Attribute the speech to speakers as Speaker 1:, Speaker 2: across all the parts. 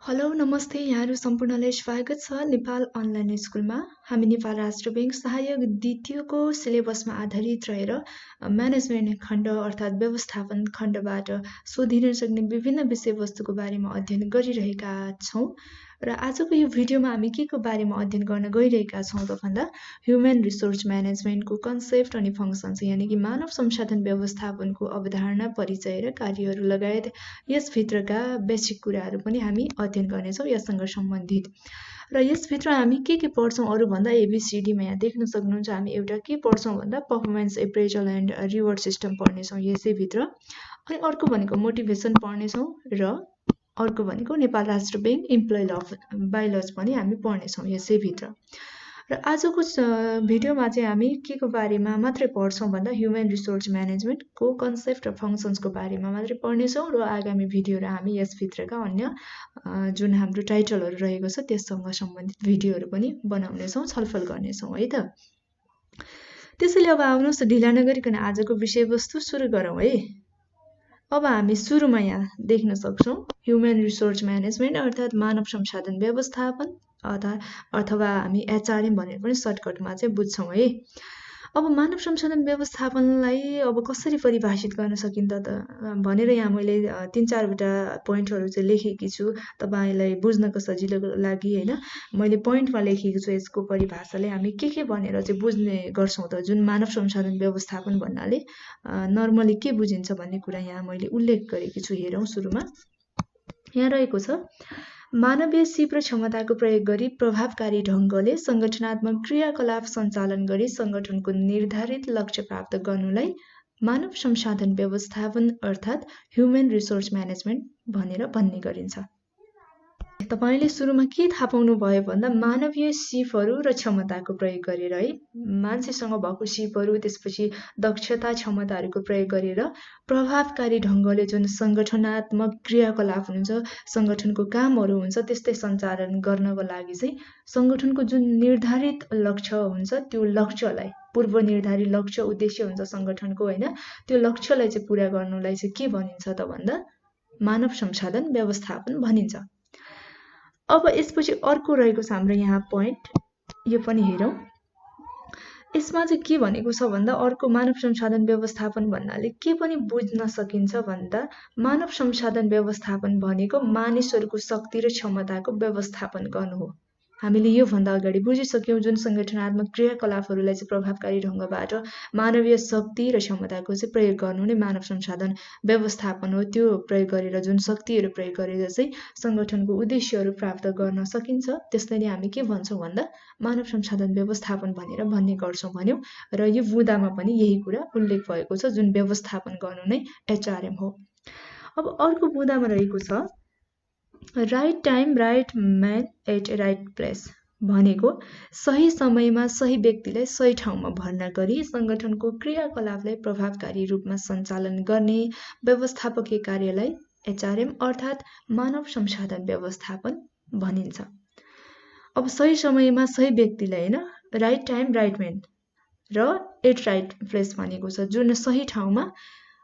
Speaker 1: Hello नमस्ते यहाँहरू सम्पूर्णलाई स्वागत छ नेपाल अनलाइन स्कुलमा। हामी नेपाल राष्ट्र बैंक सहायक द्वितीयको सिलेबसमा आधारित रहेर म्यानेजमेन्ट खण्ड अर्थात् व्यवस्थापन खण्डबाट सोधिन सक्ने विभिन्न विषयवस्तुको बारेमा अध्ययन गरिरहेका छौँ र आजको यो भिडियोमा हामी के बारेमा अध्ययन गर्न गइरहेका छौँ त भन्दा ह्युमन रिसोर्स म्यानेजमेन्टको कन्सेप्ट अनि फङ्सन्स यानि कि मानव संसाधन व्यवस्थापनको अवधारणा परिचय र कार्यहरू लगायत यसभित्रका बेसिक कुराहरू पनि हामी अध्ययन गर्नेछौँ यससँग सम्बन्धित। र यसभित्र हामी के पढ्छौँ अरू भन्दा एबीसीडीमा यहाँ देख्न सक्नुहुन्छ। हामी एउटा के पढ्छौँ भन्दा performance appraisal and reward system पढ्नेछौँ यसैभित्र। अनि अर्को भनेको मोटिभेसन पढ्नेछौँ र अर्को भनेको नेपाल राष्ट्र बैंक इम्प्लोइ ल बाइलज पनि हामी पढ्नेछौँ यसैभित्र। र आजको भिडियोमा चाहिँ हामी के बारेमा मात्रै पढ्छौँ भन्दा ह्युमन रिसोर्स म्यानेजमेन्टको कन्सेप्ट र फङ्सन्सको बारेमा मात्रै पढ्नेछौँ र आगामी भिडियोहरू हामी यसभित्रका अन्य जुन हाम्रो टाइटलहरू रहेको छ त्यससँग सम्बन्धित भिडियोहरू पनि बनाउनेछौँ, छलफल गर्नेछौँ है त। त्यसैले अब आउनुहोस् ढिला नगरिकन आजको विषयवस्तु सुरु गरौँ है। अब हामी सुरुमा यहाँ देख्न सक्छौँ ह्युमन रिसोर्स म्यानेजमेन्ट अर्थात् मानव संसाधन व्यवस्थापन अथवा हामी एचआरएम भनेर पनि सर्टकटमा चाहिँ बुझ्छौँ है। अब मानव संसाधन व्यवस्थापनलाई अब कसरी परिभाषित गर्न सकिन्छ त भनेर यहाँ मैले 3-4वटा पोइन्टहरू चाहिँ लेखेकी छु तपाईलाई बुझ्नको सजिलोको लागि हैन। मैले पोइन्टमा लेखेको छु यसको परिभाषाले हामी के भनेर चाहिँ बुझ्ने गर्छौँ त। जुन मानव संसाधन व्यवस्थापन भन्नाले नर्मली के बुझिन्छ भन्ने कुरा यहाँ मैले उल्लेख गरेकी छु। हेरौँ सुरुमा यहाँ रहेको छ मानवीय सिप र क्षमताको प्रयोग गरी प्रभावकारी ढङ्गले संगठनात्मक क्रियाकलाप सञ्चालन गरी संगठनको निर्धारित लक्ष्य प्राप्त गर्नुलाई मानव संसाधन व्यवस्थापन अर्थात् ह्युमन रिसोर्स म्यानेजमेन्ट भनेर भन्ने गरिन्छ। तपाईले सुरुमा के थाहा पाउनु भयो भन्दा मानवीय सिपहरू र क्षमताको प्रयोग गरेर है, मान्छेसँग भएको सिपहरू त्यसपछि दक्षता क्षमताहरूको प्रयोग गरेर प्रभावकारी ढङ्गले जुन संगठनात्मक क्रियाकलाप हुन्छ, संगठनको कामहरू हुन्छ त्यस्तै सञ्चालन गर्नको लागि चाहिँ संगठनको जुन निर्धारित लक्ष्य हुन्छ त्यो लक्ष्यलाई पूर्व निर्धारित लक्ष्य उद्देश्य हुन्छ संगठनको हैन, त्यो लक्ष्यलाई चाहिँ पूरा गर्नुलाई चाहिँ के भनिन्छ त भन्दा मानव संसाधन व्यवस्थापन भनिन्छ। अब यसपछि अर्को रहेको छ हाम्रो यहाँ पोइन्ट, यो पनि हेरौँ। यसमा चाहिँ के भनेको छ भन्दा अर्को मानव संसाधन व्यवस्थापन भन्नाले के पनि बुझ्न सकिन्छ भन्दा मानव संसाधन व्यवस्थापन भनेको मानिसहरूको शक्ति र क्षमताको व्यवस्थापन गर्नु हो। हामीले यो भन्दा अगाडि बुझिसक्यौं जुन संगठनात्मक क्रियाकलापहरूलाई चाहिँ प्रभावकारी ढङ्गबाट मानवीय शक्ति र क्षमताको चाहिँ प्रयोग गर्नु नै मानव संसाधन व्यवस्थापन हो। त्यो प्रयोग गरेर जुन शक्तिहरू प्रयोग गरेर चाहिँ संगठनको उद्देश्यहरू प्राप्त गर्न सकिन्छ त्यसलाई नै हामी के भन्छौँ भन्दा मानव संसाधन व्यवस्थापन भनेर भन्ने गर्छौँ भन्यौं। र यो बुदामा पनि यही कुरा उल्लेख भएको छ जुन व्यवस्थापन गर्नु नै एचआरएम हो। अब अर्को बुदामा रहेको छ right time right man at right place भनेको सही समयमा सही व्यक्तिलाई सही ठाउँमा भर्ना गरी संगठनको क्रियाकलापलाई प्रभावकारी रूपमा सञ्चालन गर्ने व्यवस्थापकीय कार्यलाई एचआरएम अर्थात् मानव संसाधन व्यवस्थापन भनिन्छ। अब सही समयमा सही व्यक्तिलाई हैन, राइट टाइम राइट म्यान र एट राइट प्लेस भनेको छ जुन सही ठाउँमा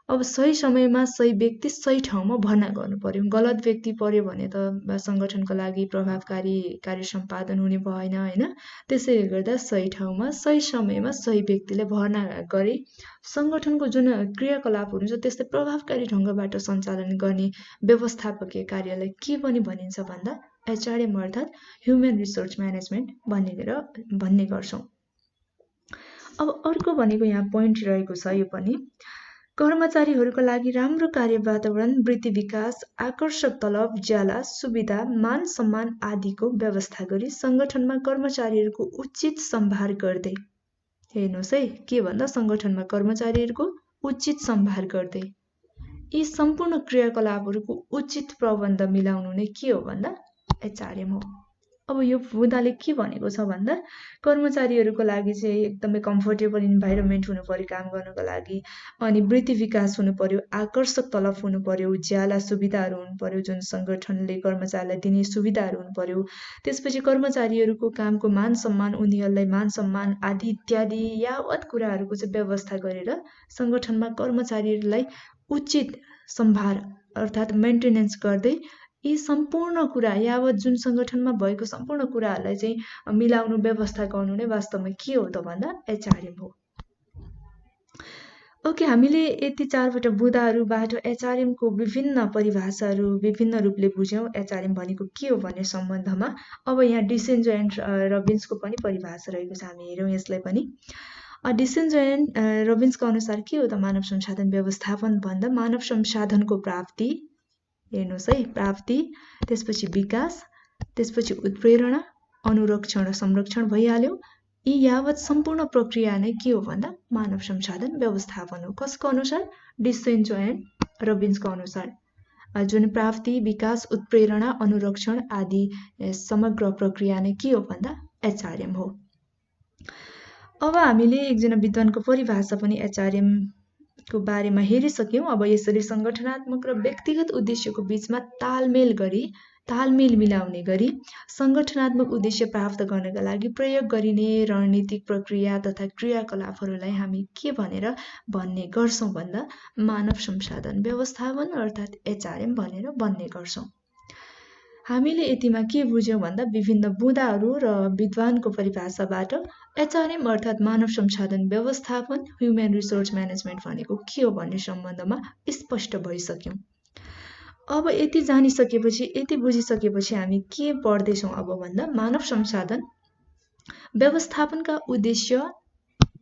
Speaker 1: अब सही समयमा सही व्यक्ति सही ठाउँमा भर्ना गर्नु पर्यो। गलत व्यक्ति पर्यो भने त संगठनको लागि प्रभावकारी कार्य सम्पादन हुने भएन हैन। त्यसैले गर्दा सही ठाउँमा सही समयमा सही व्यक्तिले भर्ना गरी संगठनको जुन क्रियाकलापहरू हुन्छ त्यसलाई प्रभावकारी ढङ्गबाट सञ्चालन गर्ने व्यवस्थापकीय कार्यलाई के पनि भनिन्छ भन्दा एचआरएम अर्थात् ह्युमन रिसोर्स म्यानेजमेन्ट भन्ने गर्छौँ। अब अर्को भनेको यहाँ पोइन्ट रहेको छ यो पनि कर्मचारीहरूको लागि राम्रो कार्य वातावरण, वृत्ति विकास, आकर्षक तलब, ज्याला, सुविधा, मान सम्मान आदिको व्यवस्था गरी संगठनमा कर्मचारीहरूको उचित सम्भार गर्दै हेर्नुहोस् है के भन्दा संगठनमा कर्मचारीहरूको उचित सम्भार गर्दै यी सम्पूर्ण क्रियाकलापहरूको उचित प्रबन्ध मिलाउनु नै के हो भन्दा एचआरएम हो। अब यो बुदाले के भनेको छ भन्दा कर्मचारीहरूको लागि चाहिँ एकदमै कम्फर्टेबल इन्भाइरोमेन्ट हुनु पर्यो काम गर्नको लागि, अनि वृत्ति विकास हुनु पर्यो, आकर्षक तलब हुनु पर्यो, ज्याला सुविधाहरू हुनु पर्यो जुन संगठनले कर्मचारीलाई दिने सुविधाहरू हुनु पर्यो। त्यसपछि कर्मचारीहरूको कामको मान सम्मान, उनीहरूलाई मान सम्मान आदि इत्यादि यावत कुराहरूको चाहिँ व्यवस्था गरेर संगठनमा कर्मचारीहरूलाई उचित सम्भार अर्थात् मेन्टेनेन्स गर्दै यी सम्पूर्ण कुरा यावत जुन संगठनमा भएको सम्पूर्ण कुराहरूलाई चाहिँ मिलाउनु व्यवस्था गर्नु नै वास्तवमा के हो त भन्दा एचआरएम हो। ओके, हामीले यति 4वटा बुँदाहरूबाट एचआरएम को विभिन्न परिभाषाहरू विभिन्न रूपले बुझ्यौं। एचआरएम भनेको के हो भन्ने सम्बन्धमा अब यहाँ डिसेन्जो एन्ड रबिन्सको पनि परिभाषा रहेको छ, हामी हेरौँ यसलाई पनि। डिसेन्जो एन्ड रबिन्सको अनुसार के हो त मानव संसाधन व्यवस्थापन भन्दा मानव संसाधनको प्राप्ति, हेर्नुहोस् है, प्राप्ति, त्यसपछि विकास, त्यसपछि उत्प्रेरणा, अनुरक्षण र संरक्षण भइहाल्यो। यी यावत सम्पूर्ण प्रक्रिया नै के हो भन्दा मानव संसाधन व्यवस्थापन हो। कसको अनुसार? डिसेन्जो एन्ड रबिन्सको अनुसार। जुन प्राप्ति, विकास, उत्प्रेरणा, अनुरक्षण आदि समग्र प्रक्रिया नै के हो भन्दा एचआरएम हो। अब हामीले एकजना विद्वानको परिभाषा पनि एचआरएम को बारेमा हेरिसक्यौं। अब यसरी संगठनात्मक र व्यक्तिगत उद्देश्यको बीचमा तालमेल मिलाउने गरी संगठनात्मक उद्देश्य प्राप्त गर्नका लागि प्रयोग गरिने रणनीतिक प्रक्रिया तथा क्रियाकलापहरूलाई हामी के भनेर भन्ने गर्छौं भन्दा मानव संसाधन व्यवस्थापन अर्थात् एचआरएम भनेर भन्ने गर्छौं। हामीले यतिमा के बुझ्यौं भन्दा विभिन्न बुँदाहरू र विद्वानको परिभाषाबाट एचआरएम अर्थात् मानव संसाधन व्यवस्थापन, ह्युमन रिसोर्स म्यानेजमेन्ट भनेको के हो भन्ने सम्बन्धमा स्पष्ट भइसक्यौं। अब यति जानिसकेपछि, यति बुझिसकेपछि हामी के पढ्दैछौं अब भन्दा मानव संसाधन व्यवस्थापनका उद्देश्य,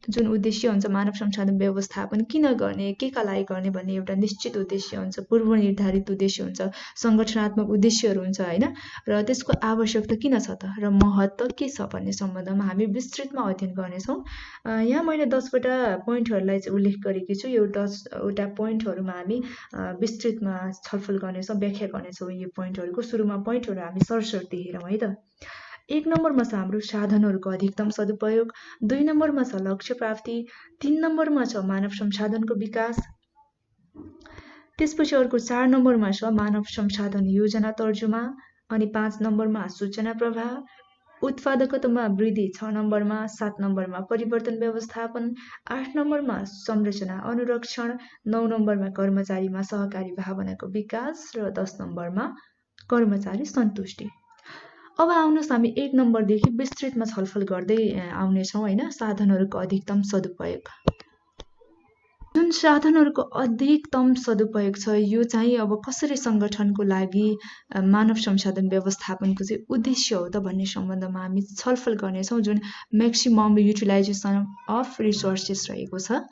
Speaker 1: जुन उद्देश्य हुन्छ मानव संसाधन व्यवस्थापन किन गर्ने, केका लागि गर्ने भन्ने एउटा निश्चित उद्देश्य हुन्छ, पूर्व निर्धारित उद्देश्य हुन्छ, संगठनात्मक उद्देश्यहरू हुन्छ हैन, र त्यसको आवश्यकता किन छ त र महत्त्व के छ भन्ने सम्बन्धमा हामी विस्तृतमा अध्ययन गर्नेछौँ। यहाँ मैले 10वटा पोइन्टहरूलाई चाहिँ उल्लेख गरेकी छु। यो 10वटा पोइन्टहरूमा हामी विस्तृतमा छलफल गर्नेछौँ, व्याख्या गर्नेछौँ यो पोइन्टहरूको। सुरुमा पोइन्टहरू हामी सरसर्ती हेरौँ है त। 1 नम्बरमा छ हाम्रो साधनहरूको अधिकतम सदुपयोग, 2 नम्बरमा छ लक्ष्य प्राप्ति, 3 नम्बरमा छ मानव संसाधनको विकास, त्यसपछि अर्को 4 नम्बरमा छ मानव संसाधन योजना तर्जुमा, अनि 5 नम्बरमा सूचना प्रवाह, उत्पादकतामा वृद्धि 6 नम्बरमा, 7 नम्बरमा परिवर्तन व्यवस्थापन, 8 नम्बरमा संरचना अनुरक्षण, 9 नम्बरमा कर्मचारीमा सहकारी भावनाको विकास र 10 नम्बरमा कर्मचारी सन्तुष्टि। अब आउनुहोस् हामी 1 नम्बरदेखि विस्तृतमा छलफल गर्दै आउनेछौँ हैन। साधनहरूको अधिकतम सदुपयोग। जुन साधनहरूको अधिकतम सदुपयोग छ यो चाहिँ अब कसरी संगठनको लागि मानव संसाधन व्यवस्थापनको चाहिँ उद्देश्य हो त भन्ने सम्बन्धमा हामी छलफल गर्नेछौँ, जुन म्याक्सिमम युटिलाइजेसन अफ रिसोर्सेस रहेको छ।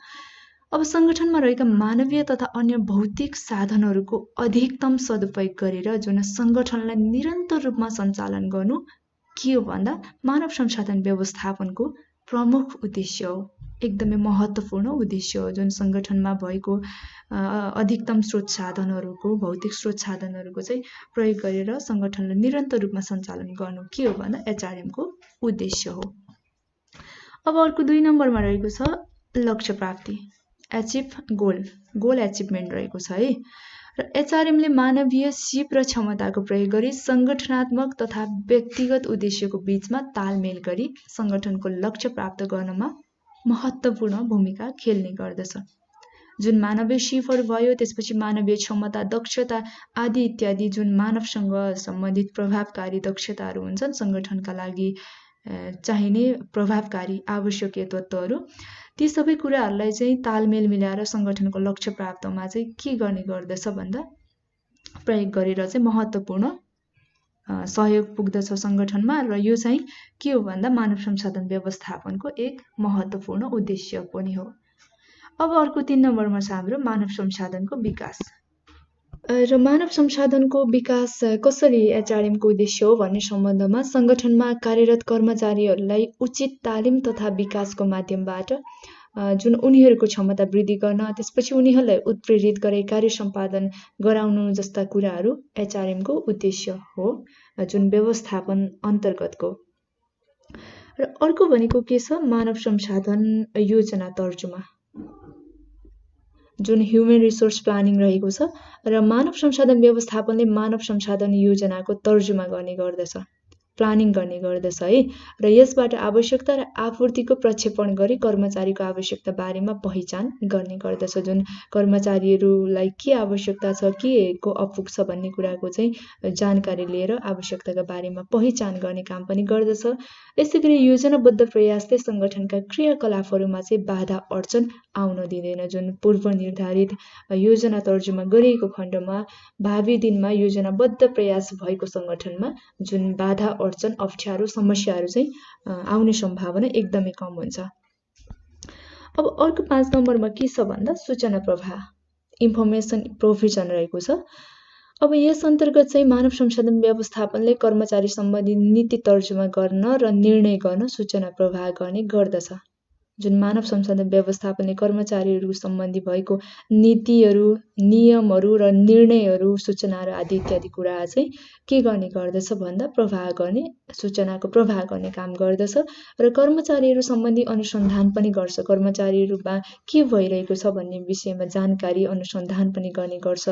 Speaker 1: अब संगठनमा रहेका मानवीय तथा अन्य भौतिक साधनहरूको अधिकतम सदुपयोग गरेर जुन संगठनलाई निरन्तर रूपमा सञ्चालन गर्नु के हो भन्दा मानव संसाधन व्यवस्थापनको प्रमुख उद्देश्य हो, एकदमै महत्त्वपूर्ण उद्देश्य हो। जुन संगठनमा भएको अधिकतम स्रोत साधनहरूको, भौतिक स्रोत साधनहरूको चाहिँ प्रयोग गरेर संगठनलाई निरन्तर रूपमा सञ्चालन गर्नु के हो भन्दा एचआरएम को उद्देश्य हो। अब अर्को 2 नम्बरमा रहेको छ लक्ष्य प्राप्ति, गोल एचिभमेन्ट रहेको छ है। र एचआरएमले मानवीय सिप र क्षमताको प्रयोग गरी संगठनात्मक तथा व्यक्तिगत उद्देश्यको बीचमा तालमेल गरी संगठनको लक्ष्य प्राप्त गर्नमा महत्त्वपूर्ण भूमिका खेल्ने गर्दछ। जुन मानवीय सिपहरू भयो, त्यसपछि मानवीय क्षमता, दक्षता आदि इत्यादि जुन मानवसँग सम्बन्धित प्रभावकारी दक्षताहरू हुन्छन्, संगठनका लागि चाहिने प्रभावकारी आवश्यकीय तत्त्वहरू, ती सबै कुराहरूलाई चाहिँ तालमेल मिलाएर संगठनको लक्ष्य प्राप्तमा चाहिँ के गर्ने गर्दछ भन्दा प्रयोग गरेर चाहिँ महत्त्वपूर्ण सहयोग पुग्दछ संगठनमा, र यो चाहिँ के हो भन्दा मानव संसाधन व्यवस्थापनको एक महत्त्वपूर्ण उद्देश्य पनि हो। अब अर्को 3 नम्बरमा छ हाम्रो मानव संसाधनको विकास। र मानव संसाधनको विकास कसरी एचआरएम को उद्देश्य हो भन्ने सम्बन्धमा संगठनमा कार्यरत कर्मचारीहरूलाई उचित तालिम तथा विकासको माध्यमबाट जुन उनीहरूको क्षमता वृद्धि गर्न, त्यसपछि उनीहरूलाई उत्प्रेरित गरी कार्य सम्पादन गराउनु जस्ता कुराहरू एचआरएम को उद्देश्य हो, जुन व्यवस्थापन अन्तर्गतको। र अर्को भनेको के छ मानव संसाधन योजना तर्जुमा, जुन ह्युमन रिसोर्स प्लानिङ रहेको छ, र मानव संसाधन व्यवस्थापनले मानव संसाधन योजनाको तर्जुमा गर्ने गर्दछ। प्लानिङ गर्ने गर्दछ है र यसबाट आवश्यकता र आपूर्तिको प्रक्षेपण गरी कर्मचारीको आवश्यकता बारेमा पहिचान गर्ने गर्दछ। जुन कर्मचारीहरूलाई के आवश्यकता छ, के को अपुग छ भन्ने कुराको चाहिँ जानकारी लिएर आवश्यकताका बारेमा पहिचान गर्ने काम पनि गर्दछ। यसैगरी योजनाबद्ध प्रयासले सङ्गठनका क्रियाकलापहरूमा चाहिँ बाधा अड्चन आउन दिँदैन। जुन पूर्व निर्धारित योजना तर्जुमा गरिएको खण्डमा भावी दिनमा योजनाबद्ध प्रयास भएको सङ्गठनमा जुन बाधा अड्चन अप्ठ्यारो समस्याहरू चाहिँ आउने सम्भावना एकदमै कम हुन्छ। अब अर्को 5 नम्बरमा के छ भन्दा सूचना प्रवाह, इन्फर्मेसन प्रोभिजन रहेको छ। अब यस अन्तर्गत चाहिँ मानव संसाधन व्यवस्थापनले कर्मचारी सम्बन्धी नीति तर्जुमा गर्न र निर्णय गर्न सूचना प्रवाह गर्ने गर्दछ। जुन मानव संसाधन व्यवस्थापनले कर्मचारीहरू सम्बन्धी भएको नीतिहरू, नियमहरू र निर्णयहरू, सूचनाहरू आदि इत्यादि कुरा चाहिँ के गर्ने गर्दछ भन्दा प्रवाह गर्ने, सूचनाको प्रवाह गर्ने काम गर्दछ र कर्मचारीहरू सम्बन्धी अनुसन्धान पनि गर्छ। कर्मचारीहरूमा के भइरहेको छ भन्ने विषयमा जानकारी अनुसन्धान पनि गर्ने गर्छ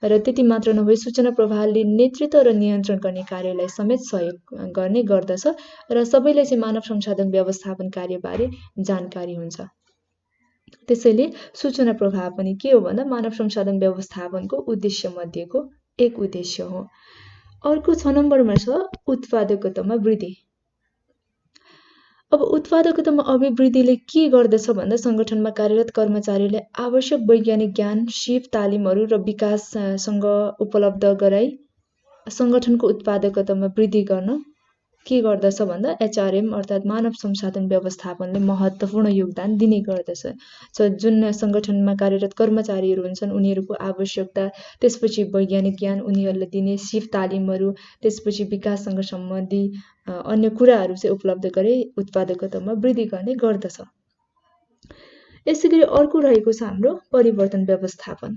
Speaker 1: र त्यति मात्र नभई सूचना प्रवाहले नेतृत्व र नियन्त्रण गर्ने कार्यलाई समेत सहयोग गर्ने गर्दछ र सबैलाई चाहिँ मानव संसाधन व्यवस्थापन कार्यबारे जानकारी हुन्छ। त्यसैले सूचना प्रवाह पनि के हो भन्दा मानव संसाधन व्यवस्थापनको उद्देश्य मध्येको एक उद्देश्य हो। अर्को 6 नम्बरमा छ उत्पादकतामा वृद्धि। अब उत्पादकतामा अभिवृद्धिले के गर्दछ भन्दा सङ्गठनमा कार्यरत कर्मचारीले आवश्यक वैज्ञानिक ज्ञान, सिप, तालिमहरू र विकाससँग उपलब्ध गराई सङ्गठनको उत्पादकतामा वृद्धि गर्न के गर्दछ भन्दा एचआरएम अर्थात् मानव संसाधन व्यवस्थापनले महत्त्वपूर्ण योगदान दिने गर्दछ। जुन सङ्गठनमा कार्यरत कर्मचारीहरू हुन्छन् उनीहरूको आवश्यकता, त्यसपछि वैज्ञानिक ज्ञान, उनीहरूलाई दिने सिप तालिमहरू, त्यसपछि विकाससँग सम्बन्धी अन्य कुराहरू चाहिँ उपलब्ध गरे उत्पादकतामा वृद्धि गर्ने गर्दछ। यसैगरी अर्को रहेको छ हाम्रो परिवर्तन व्यवस्थापन,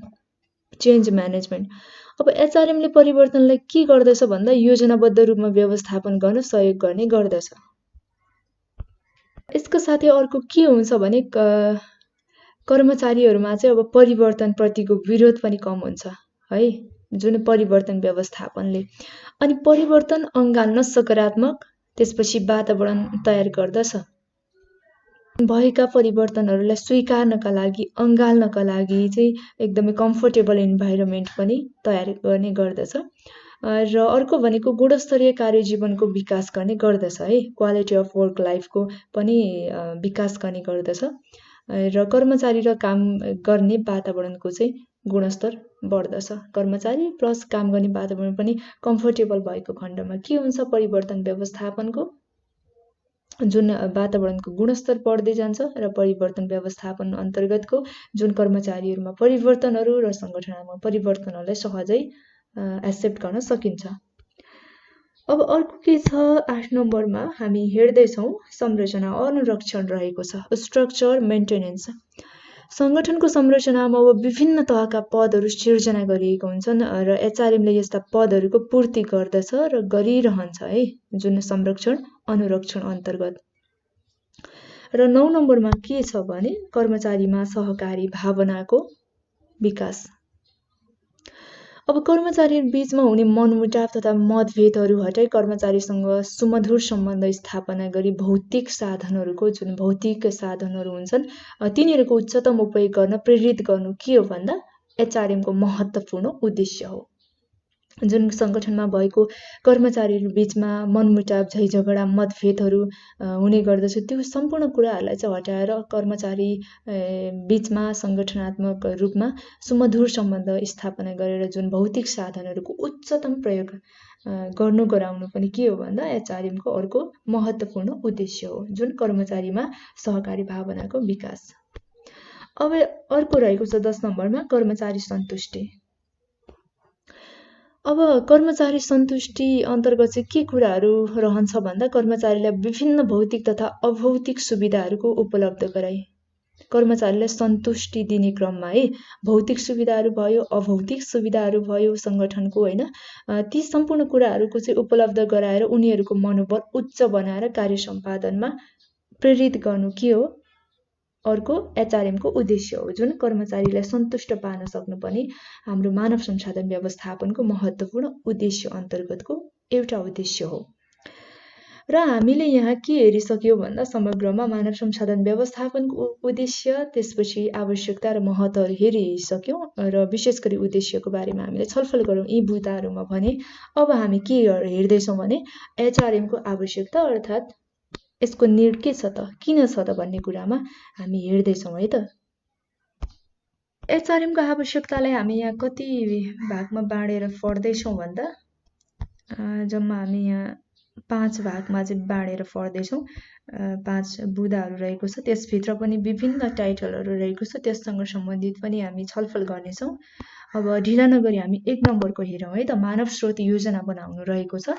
Speaker 1: चेन्ज म्यानेजमेन्ट। अब एचआरएमले परिवर्तनलाई के गर्दछ भन्दा योजनाबद्ध रूपमा व्यवस्थापन गर्न सहयोग गर्ने गर्दछ। यसका साथै अर्को के हुन्छ भने कर्मचारीहरूमा चाहिँ अब परिवर्तन प्रतिको विरोध पनि कम हुन्छ है, जुन परिवर्तन व्यवस्थापनले। अनि परिवर्तन अँगाल्न सकारात्मक त्यसपछि वातावरण तयार गर्दछ। भएका परिवर्तनहरूलाई स्वीकार्नका लागि, अँगाल्नका लागि चाहिँ एकदमै कम्फर्टेबल इन्भाइरोमेन्ट पनि तयार गर्ने गर्दछ। र अर्को भनेको गुणस्तरीय कार्यजीवनको विकास गर्ने गर्दछ है, क्वालिटी अफ वर्क लाइफको पनि विकास गर्ने गर्दछ र कर्मचारी र काम गर्ने वातावरणको चाहिँ गुणस्तर बढ्दछ। कर्मचारी प्लस काम गर्ने वातावरण पनि कम्फर्टेबल भएको खण्डमा के हुन्छ, परिवर्तन व्यवस्थापनको जुन वातावरणको गुणस्तर बढ्दै जान्छ र परिवर्तन व्यवस्थापन अन्तर्गतको जुन कर्मचारीहरूमा परिवर्तनहरू र सङ्गठनमा परिवर्तनहरूलाई सहजै एक्सेप्ट गर्न सकिन्छ। अब अर्को के छ 8 नम्बरमा हामी हेर्दैछौँ संरचना अनुरक्षण रहेको छ, स्ट्रक्चर मेन्टेनेन्स। सङ्गठनको संरचनामा अब विभिन्न तहका पदहरू सिर्जना गरिएका हुन्छन् र एचआरएमले यस्ता पदहरूको पूर्ति गर्दछ र गरिरहन्छ है, जुन संरक्षण अनुरक्षण अन्तर्गत। र 9 नम्बरमा के छ भने कर्मचारीमा सहकारी भावनाको विकास। अब कर्मचारीहरू बीचमा हुने मनमुटाव तथा मतभेदहरू हटाई कर्मचारीसँग सुमधुर सम्बन्ध स्थापना गरी भौतिक साधनहरूको जुन भौतिक साधनहरू हुन्छन् तिनीहरूको उच्चतम उपयोग गर्न प्रेरित गर्नु के हो भन्दा एचआरएमको महत्त्वपूर्ण उद्देश्य हो। जुन सङ्गठनमा भएको कर्मचारीहरू बीचमा मनमुटाव, झैझगडा, मतभेदहरू हुने गर्दछ त्यो सम्पूर्ण कुराहरूलाई चाहिँ हटाएर कर्मचारी बीचमा सङ्गठनात्मक रूपमा सुमधुर सम्बन्ध स्थापना गरेर जुन भौतिक साधनहरूको उच्चतम प्रयोग गराउनु पनि के हो भन्दा एचआरएमको अर्को महत्त्वपूर्ण उद्देश्य हो, जुन कर्मचारीमा सहकारी भावनाको विकास। अब अर्को रहेको छ 10 नम्बरमा कर्मचारी सन्तुष्टि। अब कर्मचारी सन्तुष्टि अन्तर्गत चाहिँ के कुराहरू रहन्छ भन्दा कर्मचारीलाई विभिन्न भौतिक तथा अभौतिक सुविधाहरूको उपलब्ध गराई कर्मचारीलाई सन्तुष्टि दिने क्रममा है भौतिक सुविधाहरू भयो, अभौतिक सुविधाहरू भयो सङ्गठनको होइन, ती सम्पूर्ण कुराहरूको चाहिँ उपलब्ध गराएर उनीहरूको मनोबल उच्च बनाएर कार्य सम्पादनमा प्रेरित गर्नु के हो अर्को एचआरएमको उद्देश्य हो, जुन कर्मचारीलाई सन्तुष्ट पार्न सक्नु पनि हाम्रो मानव संसाधन व्यवस्थापनको महत्त्वपूर्ण उद्देश्य अन्तर्गतको एउटा उद्देश्य हो। र हामीले यहाँ के हेरिसक्यौँ भन्दा समग्रमा मानव संसाधन व्यवस्थापनको उद्देश्य, त्यसपछि आवश्यकता र महत्त्वहरू हेरिसक्यौँ र विशेष गरी उद्देश्यको बारेमा हामीले छलफल गरौँ यी बुदाहरूमा भने। अब हामी के हेर्दैछौँ भने एचआरएमको आवश्यकता अर्थात् यसको निड के छ त, किन छ त भन्ने कुरामा हामी हेर्दैछौँ है त। एचआरएमको आवश्यकतालाई हामी यहाँ कति भागमा बाँडेर पढ्दैछौँ भन्दा जम्मा हामी यहाँ 5 भागमा चाहिँ बाँडेर पढ्दैछौँ। 5 बुदाहरू रहेको छ, त्यसभित्र पनि विभिन्न टाइटलहरू रहेको छ, त्यससँग सम्बन्धित पनि हामी छलफल गर्नेछौँ। अब ढिला नगरी हामी 1 नम्बरको हेरौँ है त। मानव स्रोत योजना बनाउनु रहेको छ,